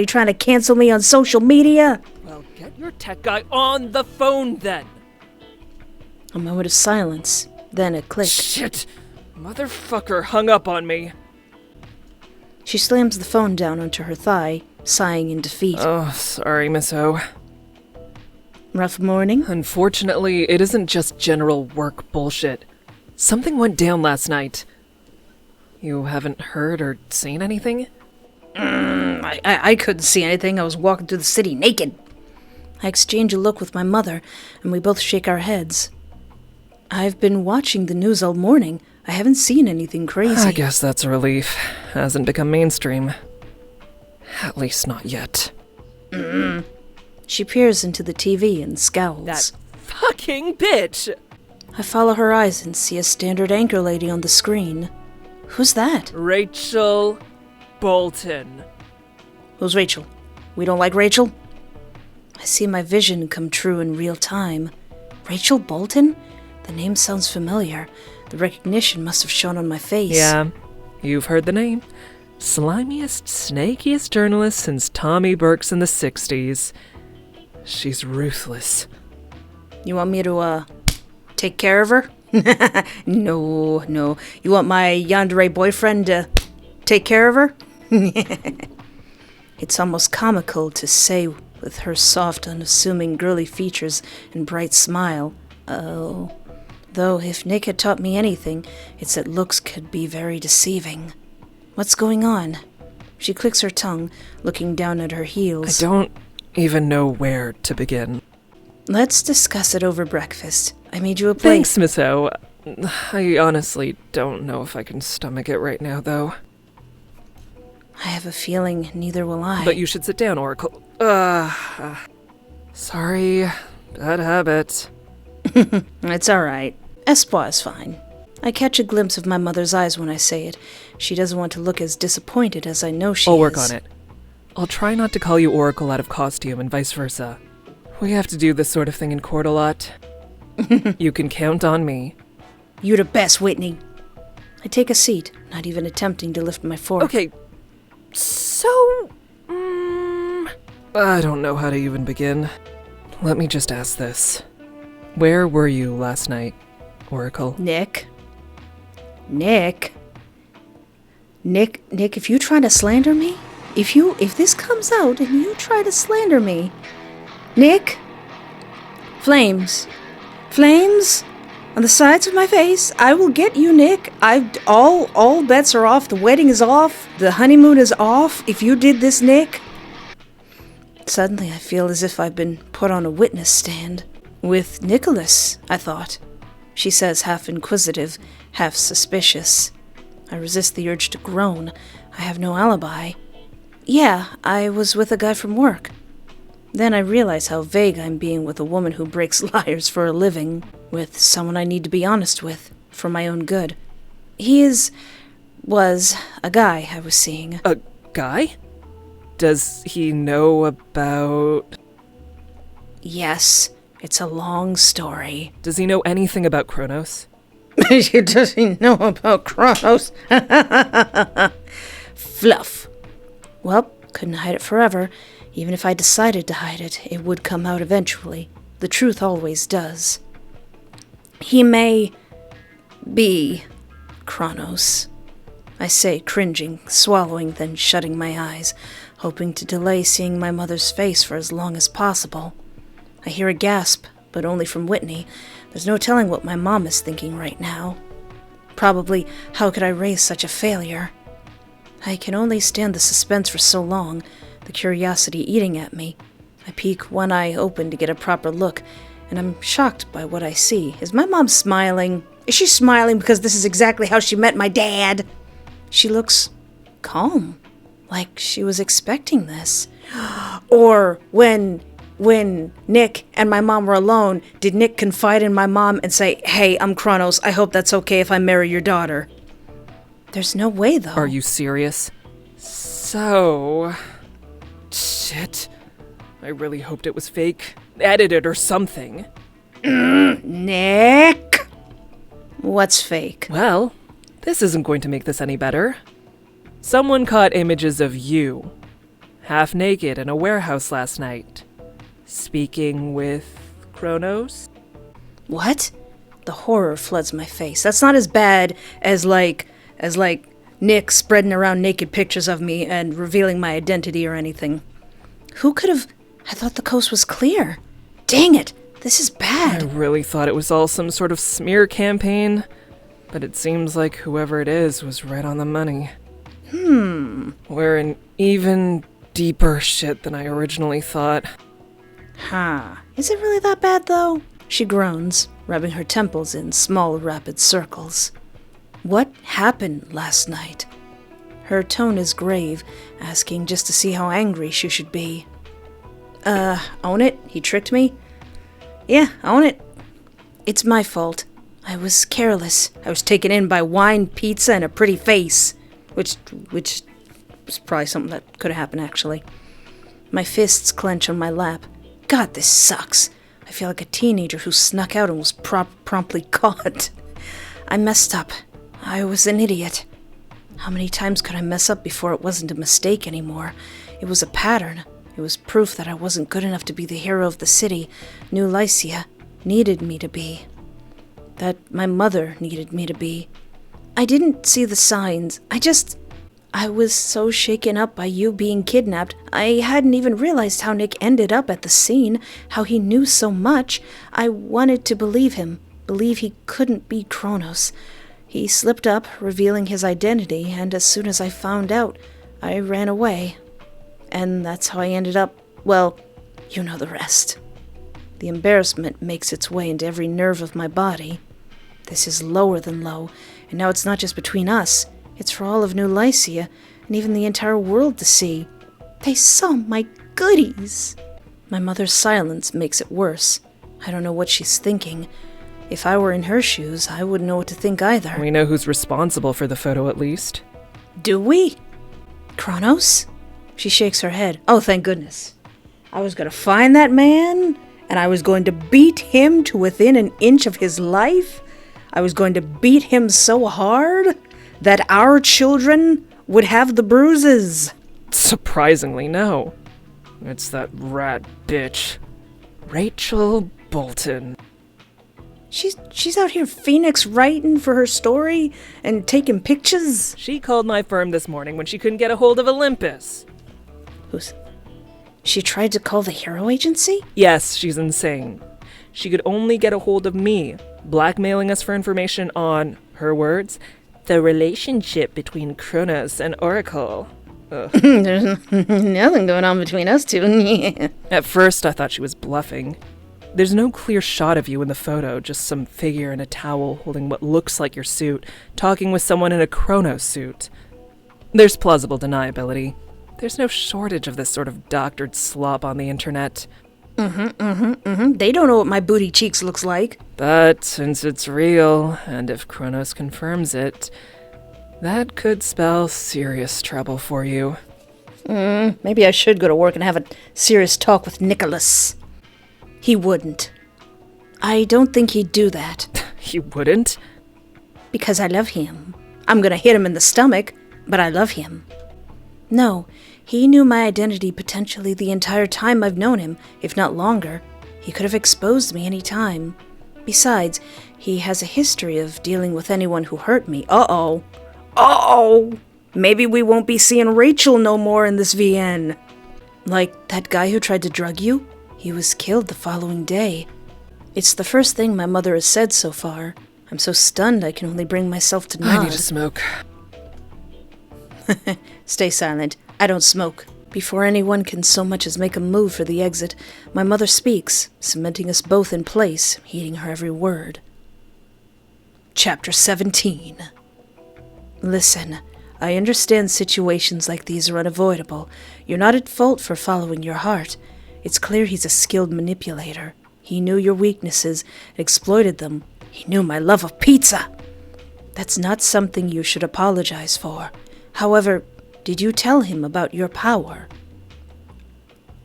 B: trying to cancel me on social media?
C: Well, get your tech guy on the phone then.
B: A moment of silence, then a click.
C: Shit! Motherfucker hung up on me.
B: She slams the phone down onto her thigh, sighing in defeat.
C: Oh, sorry, Miss O.
B: Rough morning?
C: Unfortunately, it isn't just general work bullshit. Something went down last night. You haven't heard or seen anything?
B: I couldn't see anything. I was walking through the city naked. I exchange a look with my mother, and we both shake our heads. I've been watching the news all morning. I haven't seen anything crazy.
C: I guess that's a relief. Hasn't become mainstream. At least not yet.
B: She peers into the TV and scowls.
C: That fucking bitch!
B: I follow her eyes and see a standard anchor lady on the screen. Who's that?
C: Rachel Bolton.
B: Who's Rachel? We don't like Rachel? I see my vision come true in real time. Rachel Bolton? The name sounds familiar. The recognition must have shown on my face.
C: Yeah, you've heard the name. Slimiest, snakiest journalist since Tommy Burke's in the 60s. She's ruthless.
B: You want me to, take care of her? No. You want my Yandere boyfriend to take care of her? It's almost comical to say with her soft, unassuming girly features and bright smile. Oh. Though if Nick had taught me anything, it's that looks could be very deceiving. What's going on? She clicks her tongue, looking down at her heels.
C: I don't even know where to begin.
B: Let's discuss it over breakfast. I made you a plate.
C: Thanks, Miss O. I honestly don't know if I can stomach it right now, though.
B: I have a feeling neither will I.
C: But you should sit down, Oracle. Sorry. Bad habit.
B: It's alright. Espoir is fine. I catch a glimpse of my mother's eyes when I say it. She doesn't want to look as disappointed as I know she is.
C: I'll work on it. I'll try not to call you Oracle out of costume and vice versa. We have to do this sort of thing in court a lot. You can count on me.
B: You're the best, Whitney. I take a seat, not even attempting to lift my fork.
C: Okay, so... I don't know how to even begin. Let me just ask this. Where were you last night, Oracle?
B: Nick, if you try to slander me, if this comes out and you try to slander me, Nick, flames on the sides of my face. I will get you, Nick. All bets are off. The wedding is off. The honeymoon is off. If you did this, Nick. Suddenly I feel as if I've been put on a witness stand. With Nikolaos, I thought. She says, half inquisitive, half suspicious. I resist the urge to groan. I have no alibi. Yeah, I was with a guy from work. Then I realize how vague I'm being with a woman who breaks liars for a living, with someone I need to be honest with, for my own good. He was a guy I was seeing.
C: A guy? Does he know about...
B: Yes, it's a long story.
C: Does he know anything about Chronos?
B: Does he know about Kronos? Fluff. Well, couldn't hide it forever. Even if I decided to hide it, it would come out eventually. The truth always does. He may be Kronos. I say, cringing, swallowing, then shutting my eyes, hoping to delay seeing my mother's face for as long as possible. I hear a gasp, but only from Whitney. There's no telling what my mom is thinking right now. Probably, how could I raise such a failure? I can only stand the suspense for so long, the curiosity eating at me. I peek one eye open to get a proper look, and I'm shocked by what I see. Is my mom smiling? Is she smiling because this is exactly how she met my dad? She looks calm, like she was expecting this. Or when Nick and my mom were alone, did Nick confide in my mom and say, "Hey, I'm Chronos, I hope that's okay if I marry your daughter"? There's no way, though.
C: Are you serious? So... Shit. I really hoped it was fake. Edited or something.
B: Nick! What's fake?
C: Well, this isn't going to make this any better. Someone caught images of you, half naked in a warehouse last night, speaking with Chronos.
B: What? The horror floods my face. That's not as bad as like Nick spreading around naked pictures of me and revealing my identity or anything. Who could have... I thought the coast was clear. Dang it, this is
C: I
B: bad.
C: really thought it was all some sort of smear campaign, but it seems like whoever it is was right on the money. We're in even deeper shit than I originally thought.
B: Is it really that bad, though? She groans, rubbing her temples in small, rapid circles. What happened last night? Her tone is grave, asking just to see how angry she should be. Own it? He tricked me? Yeah, own it. It's my fault. I was careless. I was taken in by wine, pizza, and a pretty face. Which was probably something that could have happened, actually. My fists clench on my lap. God, this sucks. I feel like a teenager who snuck out and was promptly caught. I messed up. I was an idiot. How many times could I mess up before it wasn't a mistake anymore? It was a pattern. It was proof that I wasn't good enough to be the hero of the city New Lycia needed me to be. That my mother needed me to be. I didn't see the signs. I was so shaken up by you being kidnapped, I hadn't even realized how Nick ended up at the scene, how he knew so much. I wanted to believe him, believe he couldn't be Kronos. He slipped up, revealing his identity, and as soon as I found out, I ran away. And that's how I ended up, well, you know the rest. The embarrassment makes its way into every nerve of my body. This is lower than low, and now it's not just between us. It's for all of New Lycia, and even the entire world to see. They saw my goodies. My mother's silence makes it worse. I don't know what she's thinking. If I were in her shoes, I wouldn't know what to think either.
C: We know who's responsible for the photo at least.
B: Do we? Kronos? She shakes her head. Oh, thank goodness. I was going to find that man, and I was going to beat him to within an inch of his life. I was going to beat him so hard that our children would have the bruises.
C: Surprisingly, no. It's that rat bitch. Rachel Bolton.
B: She's out here Phoenix writing for her story and taking pictures.
C: She called my firm this morning when she couldn't get a hold of Olympus.
B: She tried to call the hero agency?
C: Yes, she's insane. She could only get a hold of me, blackmailing us for information on, her words, the relationship between Kronos and Oracle.
B: There's nothing going on between us two.
C: At first, I thought she was bluffing. There's no clear shot of you in the photo, just some figure in a towel holding what looks like your suit, talking with someone in a Chronos suit. There's plausible deniability. There's no shortage of this sort of doctored slop on the internet.
B: They don't know what my booty cheeks looks like.
C: But since it's real, and if Kronos confirms it, that could spell serious trouble for you.
B: Maybe I should go to work and have a serious talk with Nikolaos. He wouldn't. I don't think he'd do that.
C: You wouldn't?
B: Because I love him. I'm gonna hit him in the stomach, but I love him. No, he knew my identity potentially the entire time I've known him, if not longer. He could have exposed me any time. Besides, he has a history of dealing with anyone who hurt me. Uh-oh. Maybe we won't be seeing Rachel no more in this VN. Like that guy who tried to drug you? He was killed the following day. It's the first thing my mother has said so far. I'm so stunned I can only bring myself to nod.
C: I need a smoke.
B: Stay silent. I don't smoke. Before anyone can so much as make a move for the exit, my mother speaks, cementing us both in place, heeding her every word. Chapter 17. Listen, I understand situations like these are unavoidable. You're not at fault for following your heart. It's clear he's a skilled manipulator. He knew your weaknesses, exploited them. He knew my love of pizza. That's not something you should apologize for. However, did you tell him about your power?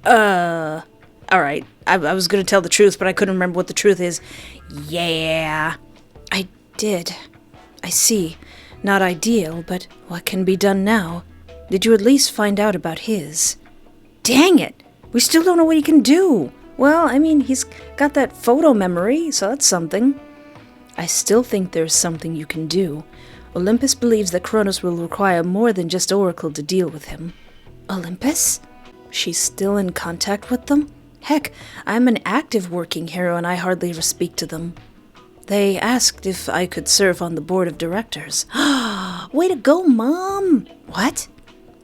B: Alright. I was gonna tell the truth, but I couldn't remember what the truth is. Yeah. I did. I see. Not ideal, but what can be done now? Did you at least find out about his? Dang it! We still don't know what he can do. Well, I mean, he's got that photo memory, so that's something. I still think there's something you can do. Olympus believes that Kronos will require more than just Oracle to deal with him. Olympus? She's still in contact with them? Heck, I'm an active working hero and I hardly ever speak to them. They asked if I could serve on the board of directors. Way to go, Mom! What?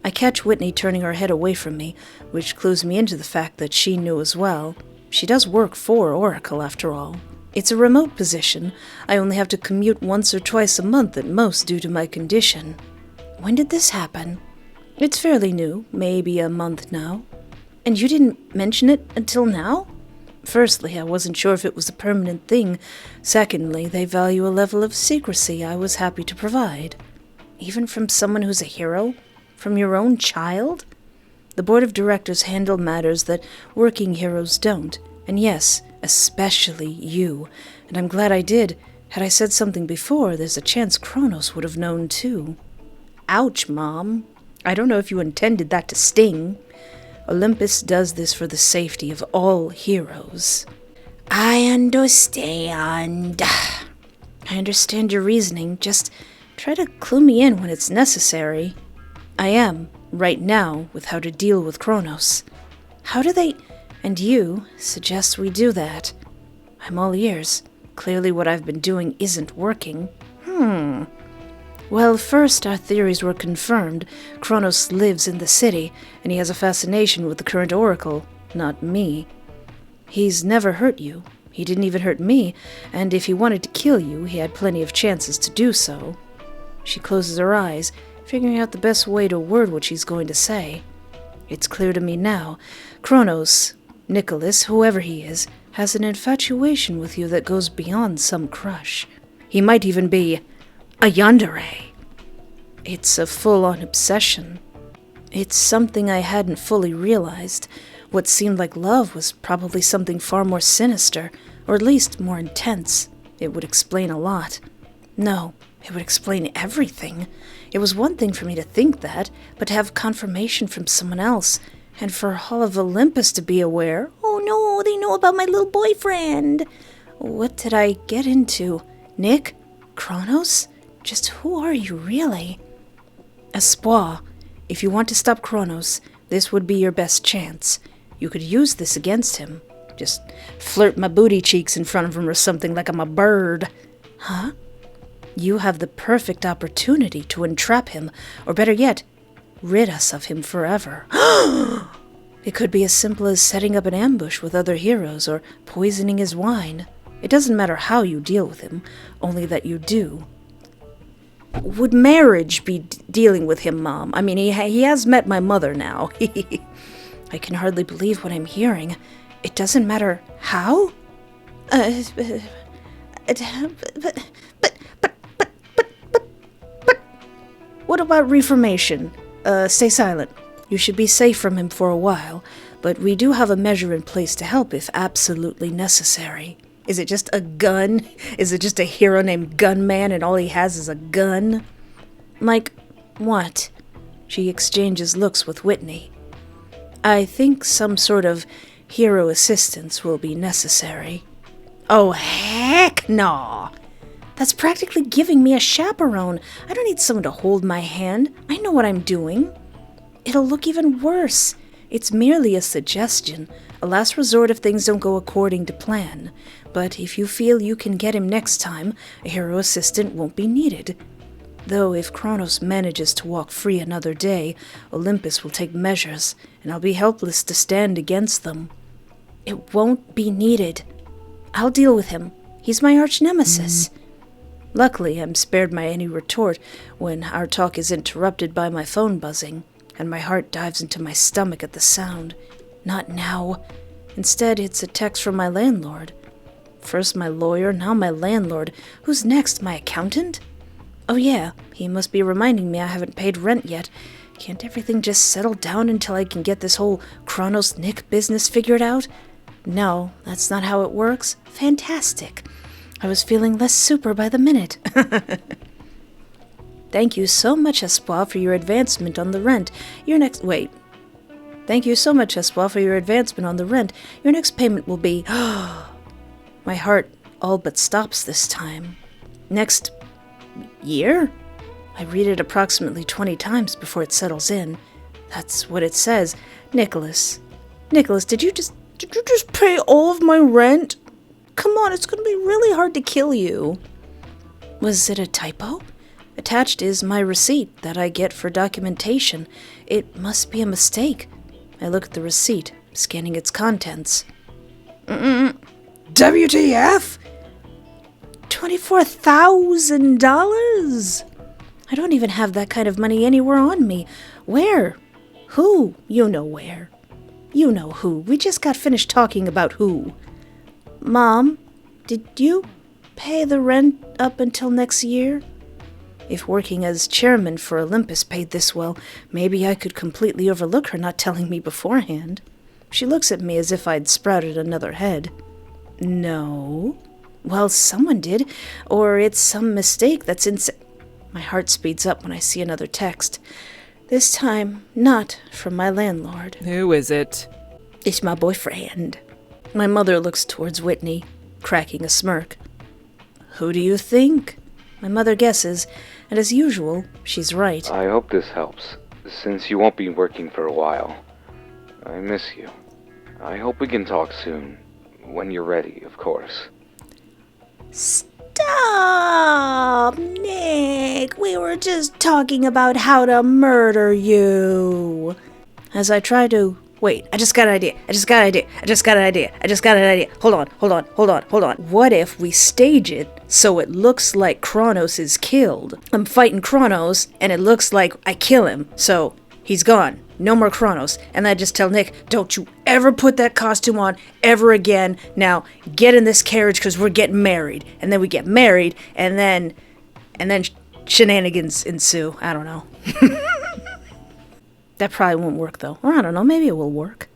B: I catch Whitney turning her head away from me, which clues me into the fact that she knew as well. She does work for Oracle, after all. It's a remote position. I only have to commute once or twice a month at most due to my condition. When did this happen? It's fairly new, maybe a month now. And you didn't mention it until now? Firstly, I wasn't sure if it was a permanent thing. Secondly, they value a level of secrecy I was happy to provide. Even from someone who's a hero? From your own child? The board of directors handle matters that working heroes don't. And yes, especially you. And I'm glad I did. Had I said something before, there's a chance Kronos would have known too. Ouch, Mom. I don't know if you intended that to sting. Olympus does this for the safety of all heroes. I understand. I understand your reasoning. Just try to clue me in when it's necessary. I am, right now, with how to deal with Kronos. How do they, and you, suggest we do that? I'm all ears. Clearly what I've been doing isn't working. Well, first our theories were confirmed. Kronos lives in the city, and he has a fascination with the current Oracle, not me. He's never hurt you, He didn't even hurt me, and if he wanted to kill you, he had plenty of chances to do so. She closes her eyes, figuring out the best way to word what she's going to say. It's clear to me now. Kronos, Nikolaos, whoever he is, has an infatuation with you that goes beyond some crush. He might even be a yandere. It's a full-on obsession. It's something I hadn't fully realized. What seemed like love was probably something far more sinister, or at least more intense. It would explain a lot. No, it would explain everything. It was one thing for me to think that, but to have confirmation from someone else, and for all of Olympus to be aware. Oh no, they know about my little boyfriend. What did I get into? Nick? Kronos? Just who are you, really? Espoir, if you want to stop Kronos, this would be your best chance. You could use this against him. Just flirt my booty cheeks in front of him or something like I'm a bird. Huh? You have the perfect opportunity to entrap him, or better yet, rid us of him forever. It could be as simple as setting up an ambush with other heroes or poisoning his wine. It doesn't matter how you deal with him, only that you do. Would marriage be dealing with him, Mom? I mean, he has met my mother now. I can hardly believe what I'm hearing. It doesn't matter how? What about reformation? Stay silent. You should be safe from him for a while, but we do have a measure in place to help if absolutely necessary. Is it just a gun? Is it just a hero named Gunman and all he has is a gun? Like, what? She exchanges looks with Whitney. I think some sort of hero assistance will be necessary. Oh, heck no! That's practically giving me a chaperone. I don't need someone to hold my hand. I know what I'm doing. It'll look even worse. It's merely a suggestion, a last resort if things don't go according to plan. But if you feel you can get him next time, a hero assistant won't be needed. Though if Kronos manages to walk free another day, Olympus will take measures, and I'll be helpless to stand against them. It won't be needed. I'll deal with him. He's my arch-nemesis. Luckily, I'm spared my any retort when our talk is interrupted by my phone buzzing, and my heart dives into my stomach at the sound. Not now. Instead, it's a text from my landlord. First my lawyer, now my landlord. Who's next, my accountant? Oh yeah, he must be reminding me I haven't paid rent yet. Can't everything just settle down until I can get this whole Kronos Nick business figured out? No, that's not how it works. Fantastic. I was feeling less super by the minute. Thank you so much, Espoir, for your advancement on the rent. Thank you so much, Espoir, for your advancement on the rent. Your next payment will be... My heart all but stops this time. Next year? I read it approximately 20 times before it settles in. That's what it says. Nicholas, did you just pay all of my rent? Come on, it's going to be really hard to kill you. Was it a typo? Attached is my receipt that I get for documentation. It must be a mistake. I look at the receipt, scanning its contents. WTF? $24,000? I don't even have that kind of money anywhere on me. Where? Who? You know where. You know who. We just got finished talking about who. Mom, did you pay the rent up until next year? If working as chairman for Olympus paid this well, maybe I could completely overlook her not telling me beforehand. She looks at me as if I'd sprouted another head. No. Well, someone did, or it's some mistake that's My heart speeds up when I see another text. This time, not from my landlord.
C: Who is it?
B: It's my boyfriend. My mother looks towards Whitney, cracking a smirk. Who do you think? My mother guesses, and as usual, she's right.
D: I hope this helps, since you won't be working for a while. I miss you. I hope we can talk soon. When you're ready, of course.
B: Stop, Nick. We were just talking about how to murder you. As I try to Wait, I just got an idea. Hold on. What if we stage it so it looks like Kronos is killed? I'm fighting Kronos, and it looks like I kill him, so he's gone. No more Kronos. And I just tell Nick, don't you ever put that costume on ever again. Now, get in this carriage because we're getting married. And then we get married, and then shenanigans ensue. I don't know. That probably won't work, though. Or I don't know, maybe it will work.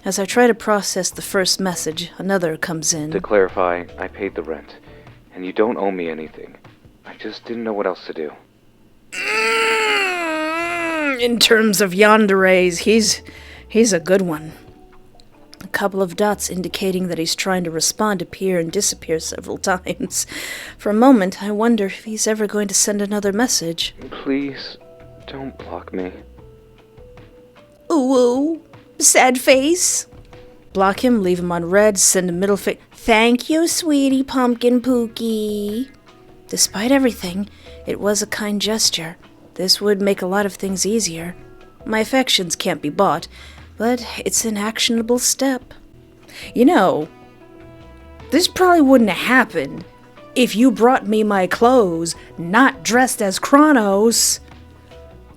B: As I try to process the first message, another comes in.
D: To clarify, I paid the rent, and you don't owe me anything. I just didn't know what else to do.
B: In terms of yanderes, he's a good one. A couple of dots indicating that he's trying to respond appear and disappear several times. For a moment, I wonder if he's ever going to send another message.
D: Please, don't block me.
B: Ooh, sad face. Block him, leave him on red, send a middle finger. Thank you, sweetie pumpkin pookie. Despite everything, it was a kind gesture. This would make a lot of things easier. My affections can't be bought, but it's an actionable step. You know, this probably wouldn't have happened if you brought me my clothes not dressed as Chronos.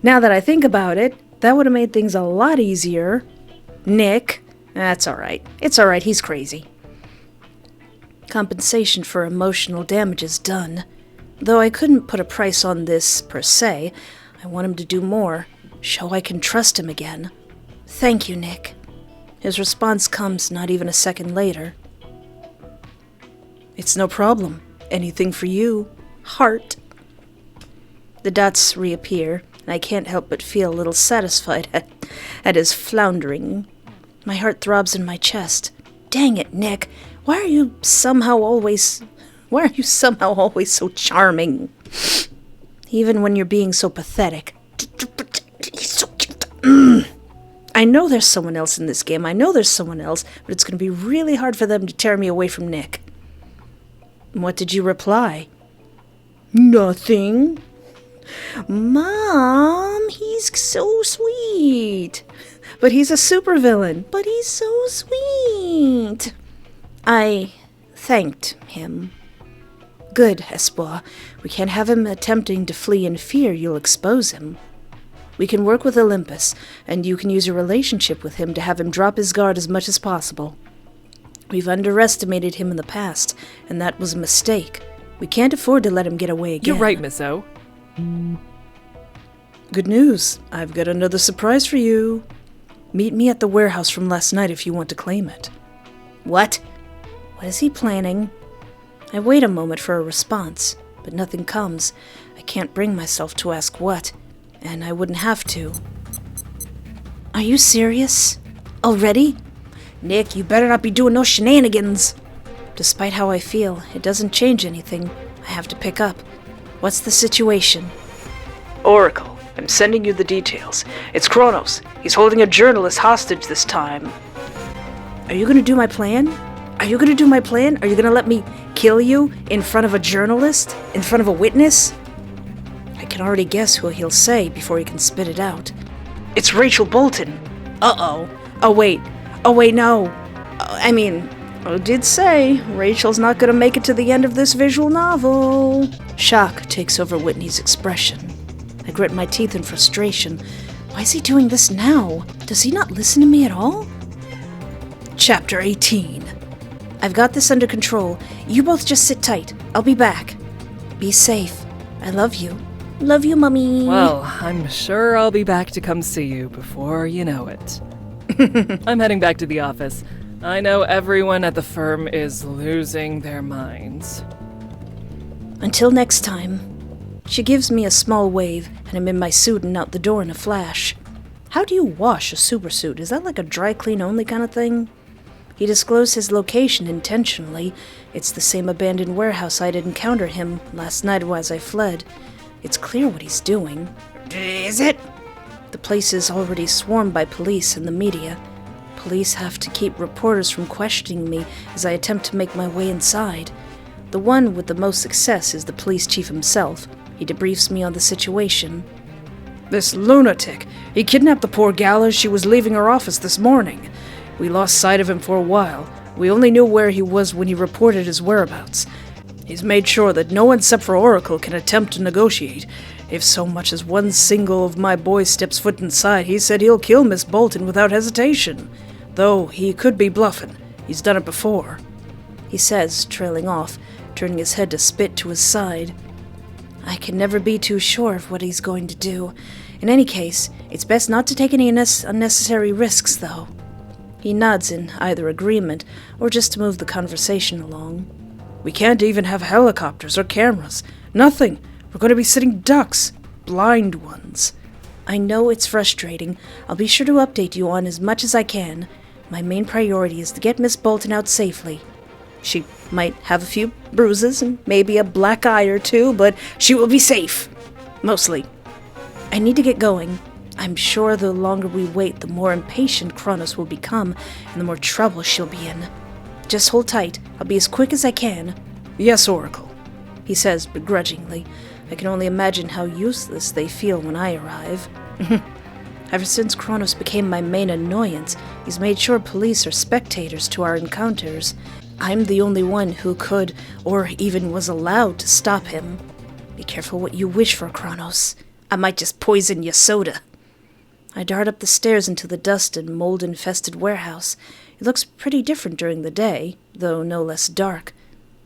B: Now that I think about it, that would have made things a lot easier. Nick, that's alright. It's alright, he's crazy. Compensation for emotional damage is done. Though I couldn't put a price on this, per se, I want him to do more. Show I can trust him again. Thank you, Nick. His response comes not even a second later. It's no problem. Anything for you. Heart. The dots reappear, and I can't help but feel a little satisfied at his floundering. My heart throbs in my chest. Dang it, Nick. Why are you somehow always so charming? Even when you're being so pathetic. He's so cute. I know there's someone else in this game. But it's going to be really hard for them to tear me away from Nick. What did you reply? Nothing. Mom, he's so sweet. But he's a supervillain. But he's so sweet. I thanked him. Good, Espoir. We can't have him attempting to flee in fear. You'll expose him. We can work with Olympus, and you can use your relationship with him to have him drop his guard as much as possible. We've underestimated him in the past, and that was a mistake. We can't afford to let him get away again.
C: You're right, Miss O.
B: Good news. I've got another surprise for you. Meet me at the warehouse from last night if you want to claim it. What? What is he planning? I wait a moment for a response, but nothing comes. I can't bring myself to ask what, and I wouldn't have to. Are you serious? Already? Nick, you better not be doing no shenanigans. Despite how I feel, it doesn't change anything. I have to pick up. What's the situation? Oracle, I'm sending you the details. It's Chronos. He's holding a journalist hostage this time. Are you gonna do my plan? Are you gonna let me kill you in front of a journalist? In front of a witness? I can already guess who he'll say before he can spit it out. It's Rachel Bolton. Uh-oh. Oh, wait, no. I did say Rachel's not gonna make it to the end of this visual novel. Shock takes over Whitney's expression. I grit my teeth in frustration. Why is he doing this now? Does he not listen to me at all? Chapter 18. I've got this under control. You both just sit tight. I'll be back. Be safe. I love you. Love you, Mummy.
C: Well, I'm sure I'll be back to come see you before you know it. I'm heading back to the office. I know everyone at the firm is losing their minds.
B: Until next time. She gives me a small wave, and I'm in my suit and out the door in a flash. How do you wash a supersuit? Is that like a dry clean only kind of thing? He disclosed his location intentionally. It's the same abandoned warehouse I'd encountered him last night as I fled. It's clear what he's doing. Is it? The place is already swarmed by police and the media. Police have to keep reporters from questioning me as I attempt to make my way inside. The one with the most success is the police chief himself. He debriefs me on the situation. This lunatic. He kidnapped the poor gal as she was leaving her office this morning. We lost sight of him for a while. We only knew where he was when he reported his whereabouts. He's made sure that no one except for Oracle can attempt to negotiate. If so much as one single of my boys steps foot inside, he said he'll kill Miss Bolton without hesitation. Though he could be bluffing. He's done it before. He says, trailing off, turning his head to spit to his side. I can never be too sure of what he's going to do. In any case, it's best not to take any unnecessary risks, though. He nods in either agreement or just to move the conversation along. We can't even have helicopters or cameras. Nothing. We're going to be sitting ducks. Blind ones. I know it's frustrating. I'll be sure to update you on as much as I can. My main priority is to get Miss Bolton out safely. She might have a few bruises and maybe a black eye or two, but she will be safe. Mostly. I need to get going. I'm sure the longer we wait, the more impatient Kronos will become, and the more trouble she'll be in. Just hold tight. I'll be as quick as I can. Yes, Oracle, he says begrudgingly. I can only imagine how useless they feel when I arrive. Ever since Kronos became my main annoyance, he's made sure police are spectators to our encounters. I'm the only one who could, or even was allowed to stop him. Be careful what you wish for, Kronos. I might just poison your soda. I dart up the stairs into the dust and mold-infested warehouse. It looks pretty different during the day, though no less dark.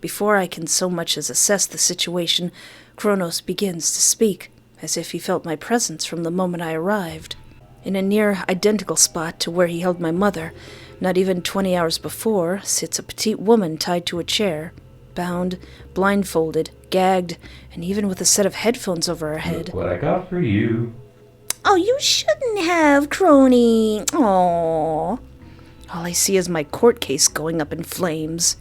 B: Before I can so much as assess the situation, Kronos begins to speak, as if he felt my presence from the moment I arrived. In a near-identical spot to where he held my mother, not even 20 hours before, sits a petite woman tied to a chair, bound, blindfolded, gagged, and even with a set of headphones over her head.
A: Look what I got for you.
B: Oh, you shouldn't have, Crony. Aww. All I see is my court case going up in flames.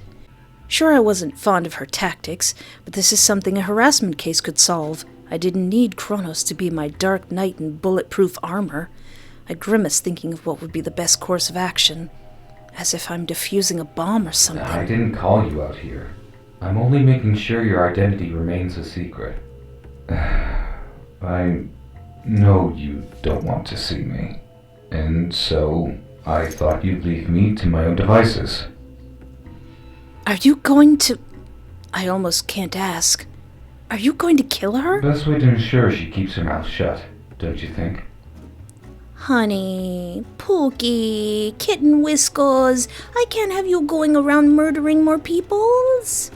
B: Sure, I wasn't fond of her tactics, but this is something a harassment case could solve. I didn't need Kronos to be my dark knight in bulletproof armor. I grimace thinking of what would be the best course of action. As if I'm defusing a bomb or something.
A: I didn't call you out here. I'm only making sure your identity remains a secret. I know you don't want to see me, and so I thought you'd leave me to my own devices.
B: Are you going to... I almost can't ask. Are you going to kill her?
A: Best way to ensure she keeps her mouth shut, don't you think?
B: Honey, Pookie, Kitten Whiskers, I can't have you going around murdering more peoples.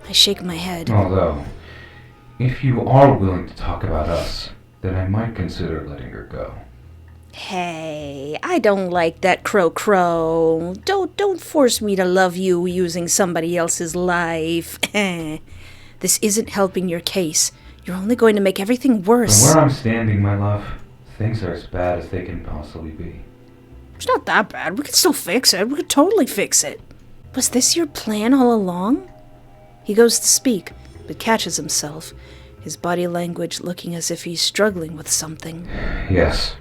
B: I shake my head.
A: Although, if you are willing to talk about us, then I might consider letting her go.
B: Hey, I don't like that crow. Don't force me to love you using somebody else's life. This isn't helping your case. You're only going to make everything worse.
A: From where I'm standing, my love, things are as bad as they can possibly be.
B: It's not that bad. We could still fix it. We could totally fix it. Was this your plan all along? He goes to speak, but catches himself, his body language looking as if he's struggling with something.
A: Yes.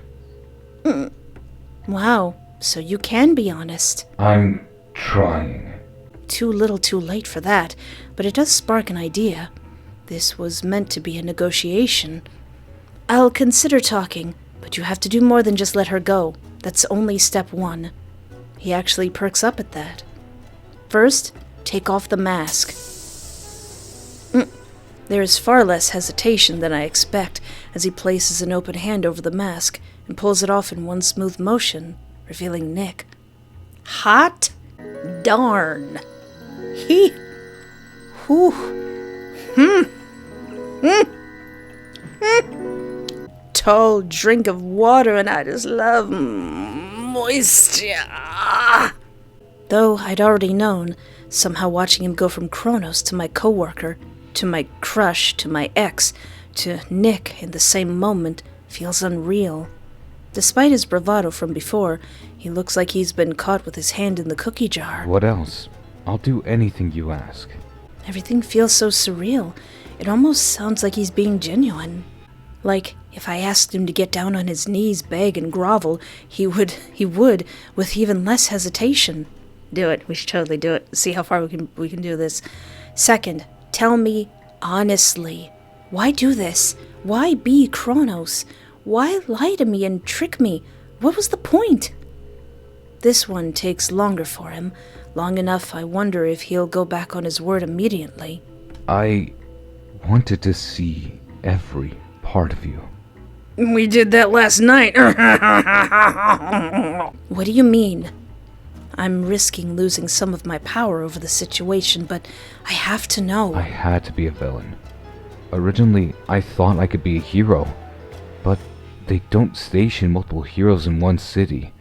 B: Wow, so you can be honest.
A: I'm trying.
B: Too little too late for that, but it does spark an idea. This was meant to be a negotiation. I'll consider talking, but you have to do more than just let her go. That's only step one. He actually perks up at that. First, take off the mask. There is far less hesitation than I expect as he places an open hand over the mask and pulls it off in one smooth motion, revealing Nick. Hot darn. He... Whew. Tall drink of water and I just love moisture. Though I'd already known, somehow watching him go from Chronos to my coworker, to my crush, to my ex, to Nick in the same moment feels unreal. Despite his bravado from before, he looks like he's been caught with his hand in the cookie jar.
A: What else? I'll do anything you ask.
B: Everything feels so surreal. It almost sounds like he's being genuine. Like, if I asked him to get down on his knees, beg, and grovel, he would, with even less hesitation. Do it. We should totally do it. See how far we can do this. Second, tell me honestly. Why do this? Why be Kronos? Why lie to me and trick me? What was the point? This one takes longer for him. Long enough, I wonder if he'll go back on his word immediately.
A: I wanted to see every part of you.
B: We did that last night. What do you mean? I'm risking losing some of my power over the situation, but I have to know.
A: I had to be a villain. Originally, I thought I could be a hero, but they don't station multiple heroes in one city.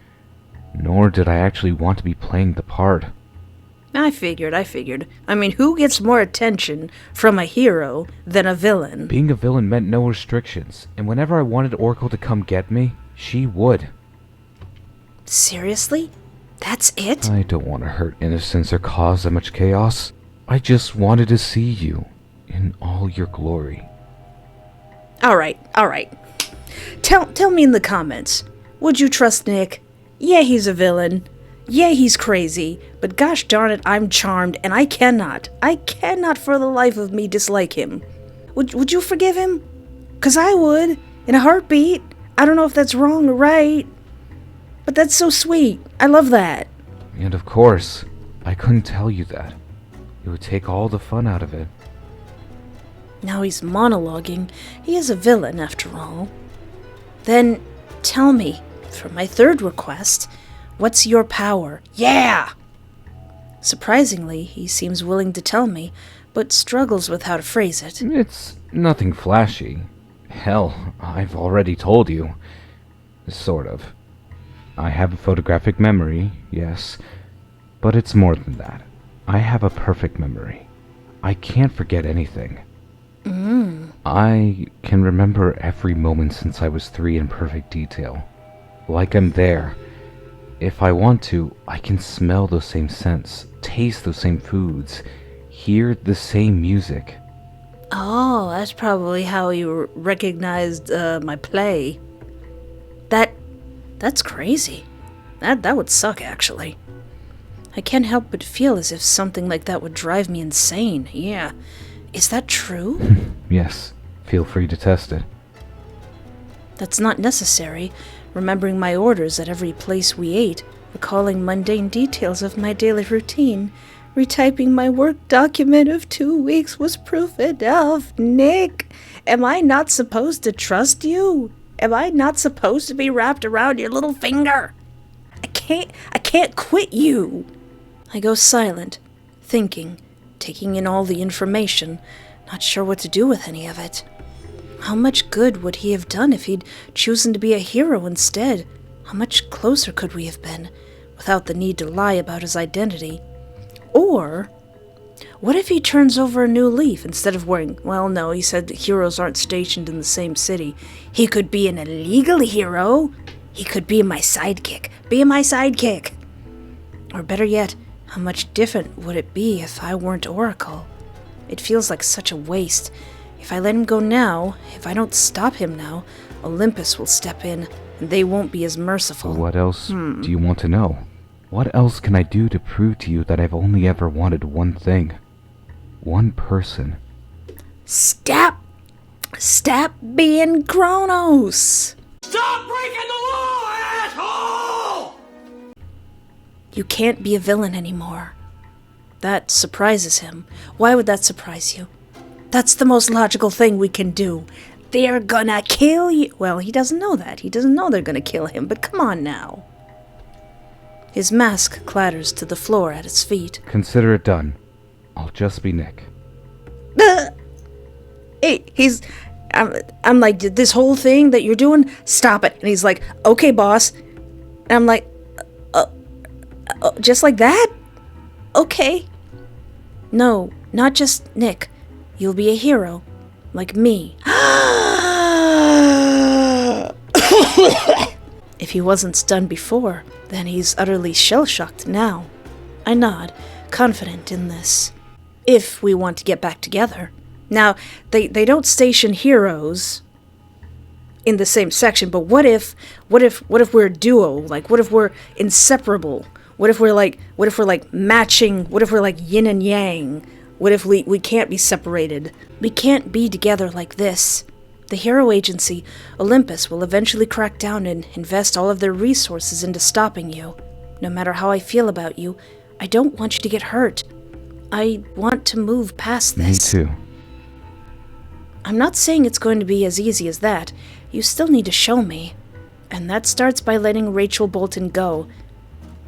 A: Nor did I actually want to be playing the part.
B: I figured. I mean, who gets more attention from a hero than a villain?
A: Being a villain meant no restrictions, and whenever I wanted Oracle to come get me, she would.
B: Seriously? That's it?
A: I don't want to hurt innocents or cause that much chaos. I just wanted to see you in all your glory.
B: Alright. Tell me in the comments. Would you trust Nick? Yeah, he's a villain. Yeah, he's crazy. But gosh darn it, I'm charmed, and I cannot for the life of me dislike him. Would you forgive him? 'Cause I would, in a heartbeat. I don't know if that's wrong or right. But that's so sweet. I love that.
A: And of course, I couldn't tell you that. It would take all the fun out of it.
B: Now he's monologuing. He is a villain, after all. Then, tell me, for my third request, what's your power? Yeah! Surprisingly, he seems willing to tell me, but struggles with how to phrase it.
A: It's nothing flashy. Hell, I've already told you. Sort of. I have a photographic memory, yes, but it's more than that. I have a perfect memory. I can't forget anything. I can remember every moment since I was 3 in perfect detail. Like I'm there. If I want to, I can smell those same scents, taste those same foods, hear the same music.
B: Oh, that's probably how you recognized my play. That's crazy. That would suck, actually. I can't help but feel as if something like that would drive me insane. Yeah. Is that true?
A: Yes. Feel free to test it.
B: That's not necessary. Remembering my orders at every place we ate, recalling mundane details of my daily routine, retyping my work document of 2 weeks was proof enough. Nick, am I not supposed to trust you? Am I not supposed to be wrapped around your little finger? I can't quit you. I go silent, thinking, taking in all the information, not sure what to do with any of it. How much good would he have done if he'd chosen to be a hero instead? How much closer could we have been, without the need to lie about his identity? Or, what if he turns over a new leaf instead of wearing... Well, no, he said that heroes aren't stationed in the same city. He could be an illegal hero. He could be my sidekick. Be my sidekick. Or better yet, how much different would it be if I weren't Oracle? It feels like such a waste. If I let him go now, if I don't stop him now, Olympus will step in, and they won't be as merciful.
A: What else do you want to know? What else can I do to prove to you that I've only ever wanted one thing? One person.
B: Stop being Chronos!
E: Stop breaking the law, asshole!
B: You can't be a villain anymore. That surprises him. Why would that surprise you? That's the most logical thing we can do. They're gonna kill you. Well, he doesn't know that. He doesn't know they're gonna kill him, but come on now. His mask clatters to the floor at his feet.
A: Consider it done. I'll just be Nick.
B: I'm like, this whole thing that you're doing, stop it. And he's like, okay, boss. And I'm like, just like that? Okay. No, not just Nick. You'll be a hero. Like me. If he wasn't stunned before, then he's utterly shell-shocked now. I nod, confident in this. If we want to get back together. Now, they don't station heroes in the same section, but what if we're a duo? Like, what if we're inseparable? What if we're like matching? What if we're like yin and yang? What if we can't be separated? We can't be together like this. The hero agency, Olympus, will eventually crack down and invest all of their resources into stopping you. No matter how I feel about you, I don't want you to get hurt. I want to move past this.
A: Me too.
B: I'm not saying it's going to be as easy as that. You still need to show me. And that starts by letting Rachel Bolton go.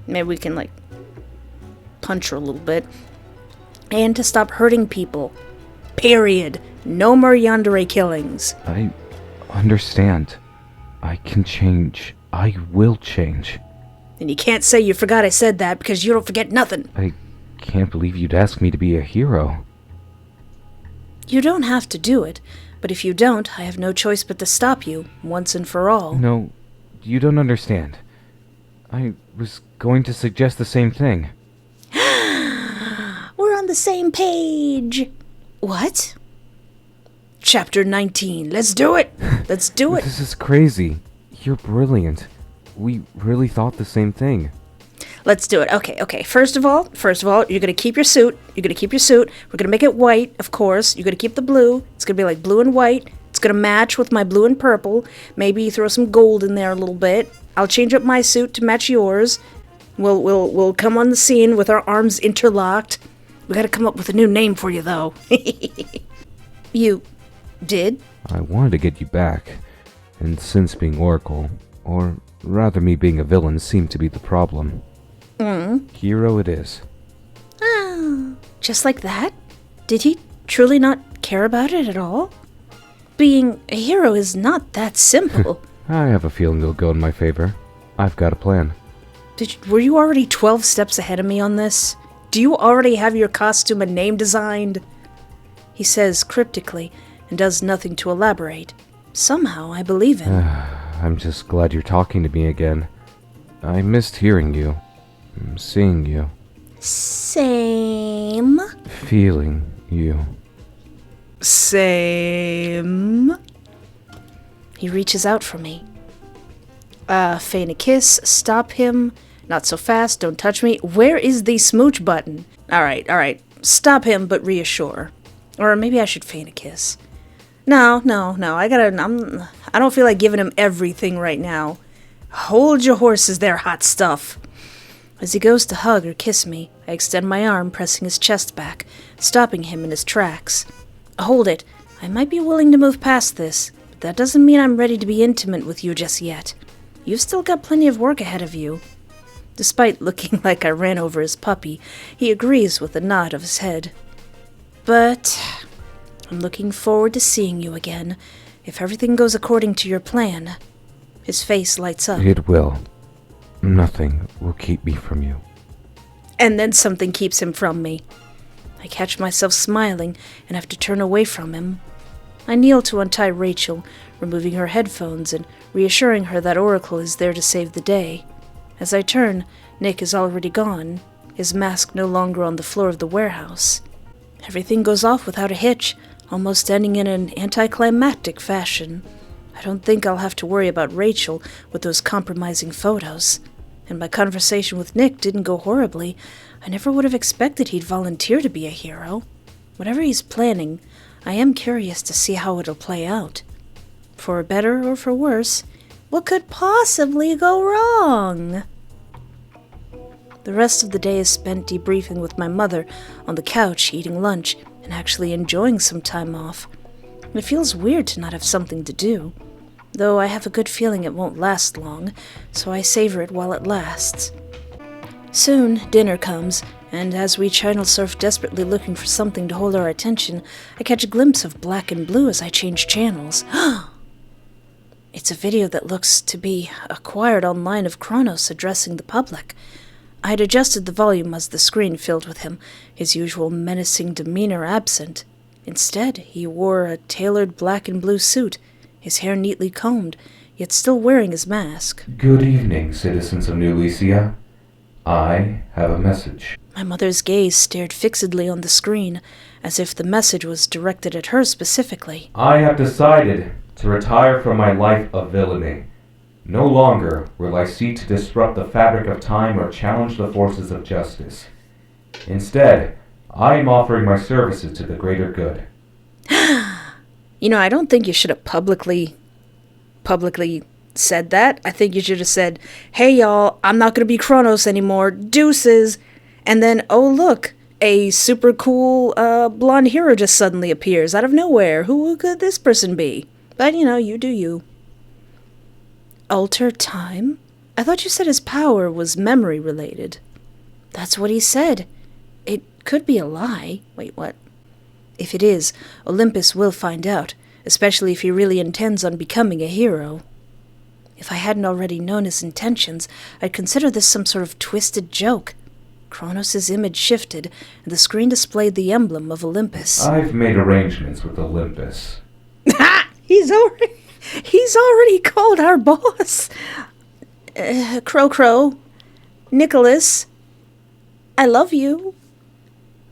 B: Maybe we can, punch her a little bit. And to stop hurting people. Period. No more Yandere killings.
A: I understand. I can change. I will change.
B: And you can't say you forgot I said that because you don't forget nothing.
A: I can't believe you'd ask me to be a hero.
B: You don't have to do it, but if you don't, I have no choice but to stop you, once and for all.
A: No, you don't understand. I was going to suggest the same thing.
B: We're on the same page. What? Chapter 19. Let's do it. Let's do it.
A: This is crazy. You're brilliant. We really thought the same thing.
B: Let's do it. Okay. First of all, you're gonna keep your suit. We're gonna make it white, of course. You're gonna keep the blue. It's gonna be like blue and white. It's gonna match with my blue and purple. Maybe throw some gold in there a little bit. I'll change up my suit to match yours. We'll come on the scene with our arms interlocked. We gotta come up with a new name for you, though. You did?
A: I wanted to get you back, and since being Oracle, or rather me being a villain, seemed to be the problem. Hero it is.
B: Oh, just like that? Did he truly not care about it at all? Being a hero is not that simple.
A: I have a feeling it'll go in my favor. I've got a plan.
B: Were you already 12 steps ahead of me on this? Do you already have your costume and name designed? He says cryptically and does nothing to elaborate. Somehow I believe him.
A: I'm just glad you're talking to me again. I missed hearing you. Seeing you.
B: Same.
A: Feeling you.
B: Same. He reaches out for me. Feign a kiss, stop him. Not so fast, don't touch me. Where is the smooch button? Alright. Stop him, but reassure. Or maybe I should feign a kiss. No. I don't feel like giving him everything right now. Hold your horses there, hot stuff. As he goes to hug or kiss me, I extend my arm, pressing his chest back, stopping him in his tracks. Hold it. I might be willing to move past this, but that doesn't mean I'm ready to be intimate with you just yet. You've still got plenty of work ahead of you. Despite looking like I ran over his puppy, he agrees with a nod of his head. But I'm looking forward to seeing you again, if everything goes according to your plan. His face lights up.
A: It will. Nothing will keep me from you.
B: And then something keeps him from me. I catch myself smiling and have to turn away from him. I kneel to untie Rachel, removing her headphones and reassuring her that Oracle is there to save the day. As I turn, Nick is already gone, his mask no longer on the floor of the warehouse. Everything goes off without a hitch, almost ending in an anticlimactic fashion. I don't think I'll have to worry about Rachel with those compromising photos. And my conversation with Nick didn't go horribly. I never would have expected he'd volunteer to be a hero. Whatever he's planning, I am curious to see how it'll play out. For better or for worse, what could possibly go wrong? The rest of the day is spent debriefing with my mother on the couch, eating lunch, and actually enjoying some time off. It feels weird to not have something to do, though I have a good feeling it won't last long, so I savor it while it lasts. Soon, dinner comes, and as we channel surf desperately looking for something to hold our attention, I catch a glimpse of black and blue as I change channels. It's a video that looks to be acquired online of Chronos addressing the public. I had adjusted the volume as the screen filled with him, his usual menacing demeanor absent. Instead, he wore a tailored black and blue suit, his hair neatly combed, yet still wearing his mask.
A: Good evening, citizens of New Lycia. I have a message.
B: My mother's gaze stared fixedly on the screen, as if the message was directed at her specifically.
A: I have decided to retire from my life of villainy. No longer will I seek to disrupt the fabric of time or challenge the forces of justice. Instead, I am offering my services to the greater good.
B: You know, I don't think you should have publicly said that. I think you should have said, hey y'all, I'm not gonna be Kronos anymore, deuces. And then, oh look, a super cool blonde hero just suddenly appears out of nowhere. Who could this person be? But you know, you do you. Alter time? I thought you said his power was memory related. That's what he said. It could be a lie. Wait, what? If it is, Olympus will find out, especially if he really intends on becoming a hero. If I hadn't already known his intentions, I'd consider this some sort of twisted joke. Kronos' image shifted, and the screen displayed the emblem of Olympus.
A: I've made arrangements with Olympus.
B: Ha! He's already called our boss. Crow. Nikolaos. I love you.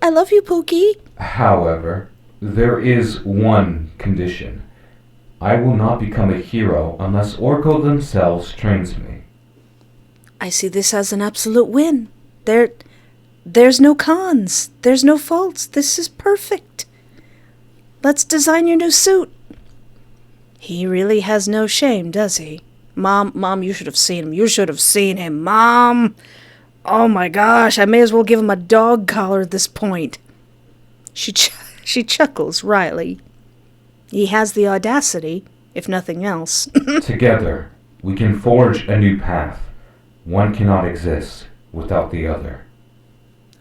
B: I love you, Pookie.
A: However, there is one condition. I will not become a hero unless Oracle themselves trains me.
B: I see this as an absolute win. There's no cons. There's no faults. This is perfect. Let's design your new suit. He really has no shame, does he? Mom, you should have seen him. You should have seen him, Mom. Oh my gosh, I may as well give him a dog collar at this point. She chuckles wryly. He has the audacity, if nothing else.
A: Together, we can forge a new path. One cannot exist without the other.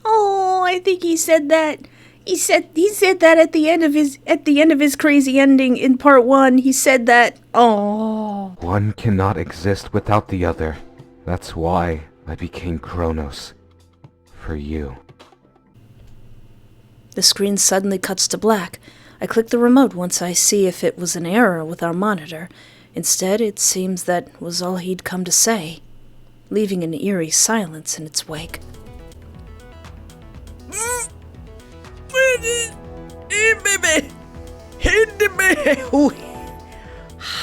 B: Oh, I think he said that. He said that at the end of his crazy ending in part 1. He said that. Oh.
D: One cannot exist without the other. That's why I became Kronos. For you.
B: The screen suddenly cuts to black. I click the remote once I see if it was an error with our monitor. Instead, it seems that was all he'd come to say, leaving an eerie silence in its wake.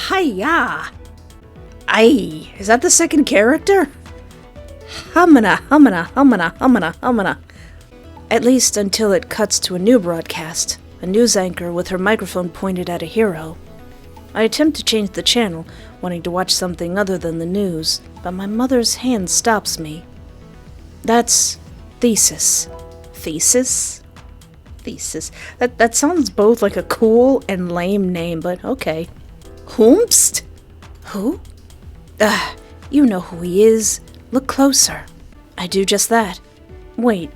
B: Hiya! Aye, is that the second character? Humana. At least until it cuts to a new broadcast, a news anchor with her microphone pointed at a hero. I attempt to change the channel, wanting to watch something other than the news, but my mother's hand stops me. That's Thesis. Thesis? That sounds both like a cool and lame name, but okay. Whomst? Who? You know who he is. Look closer. I do just that. Wait,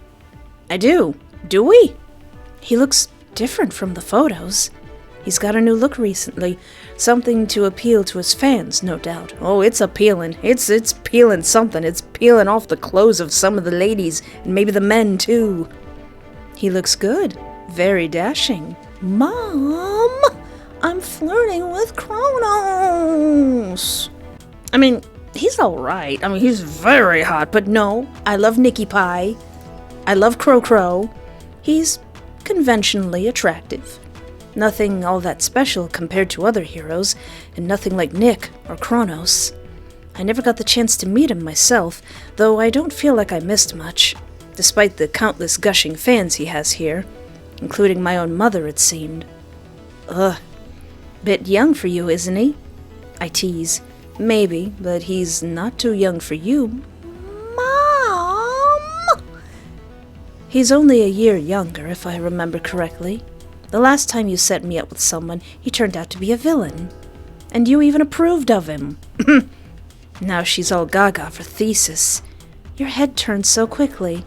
B: I do. Do we? He looks different from the photos. He's got a new look recently. Something to appeal to his fans, no doubt. Oh, it's appealing. It's peeling something. It's peeling off the clothes of some of the ladies, and maybe the men, too. He looks good. Very dashing. Mom! I'm flirting with Chronos! I mean, he's alright. I mean, he's very hot, but no. I love Nikki Pie. I love Crow. He's conventionally attractive. Nothing all that special compared to other heroes, and nothing like Nick or Chronos. I never got the chance to meet him myself, though I don't feel like I missed much, despite the countless gushing fans he has here, including my own mother, it seemed. Bit young for you, isn't he? I tease. Maybe, but he's not too young for you. Mom! He's only a year younger, if I remember correctly. The last time you set me up with someone, he turned out to be a villain. And you even approved of him. Now she's all gaga for Thesis. Your head turns so quickly.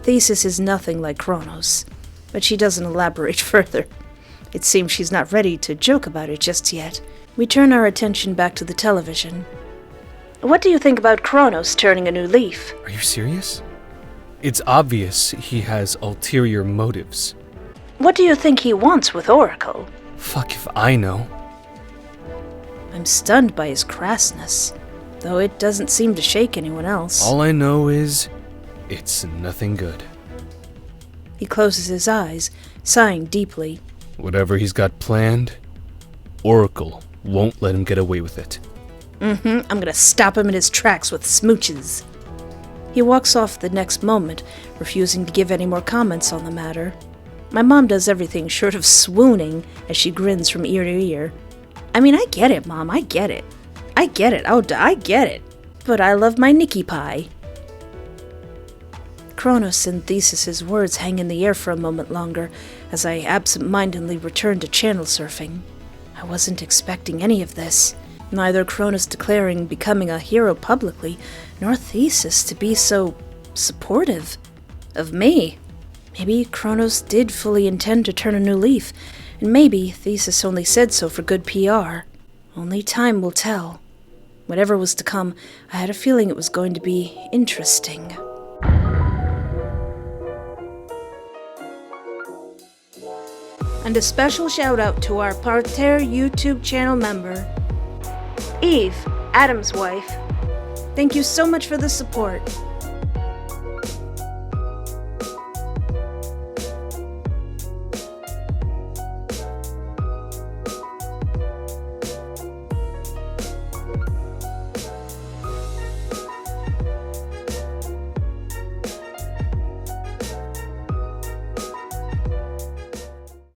B: Thesis is nothing like Chronos, but she doesn't elaborate further. It seems she's not ready to joke about it just yet. We turn our attention back to the television. What do you think about Chronos turning a new leaf?
F: Are you serious? It's obvious he has ulterior motives.
B: What do you think he wants with Oracle?
F: Fuck if I know.
B: I'm stunned by his crassness, though it doesn't seem to shake anyone else.
F: All I know is, it's nothing good.
B: He closes his eyes, sighing deeply.
F: Whatever he's got planned, Oracle won't let him get away with it.
B: I'm gonna stop him in his tracks with smooches. He walks off the next moment, refusing to give any more comments on the matter. My mom does everything short of swooning as she grins from ear to ear. I mean, I get it, Mom, I get it. I get it, I get it. But I love my Nikki pie. Kronos and Theseus's words hang in the air for a moment longer as I absent-mindedly return to channel surfing. I wasn't expecting any of this. Neither Kronos declaring becoming a hero publicly, nor Theseus to be so supportive of me. Maybe Kronos did fully intend to turn a new leaf, and maybe Theseus only said so for good PR. Only time will tell. Whatever was to come, I had a feeling it was going to be interesting. And a special shout out to our Parterre YouTube channel member, Eve, Adam's wife. Thank you so much for the support.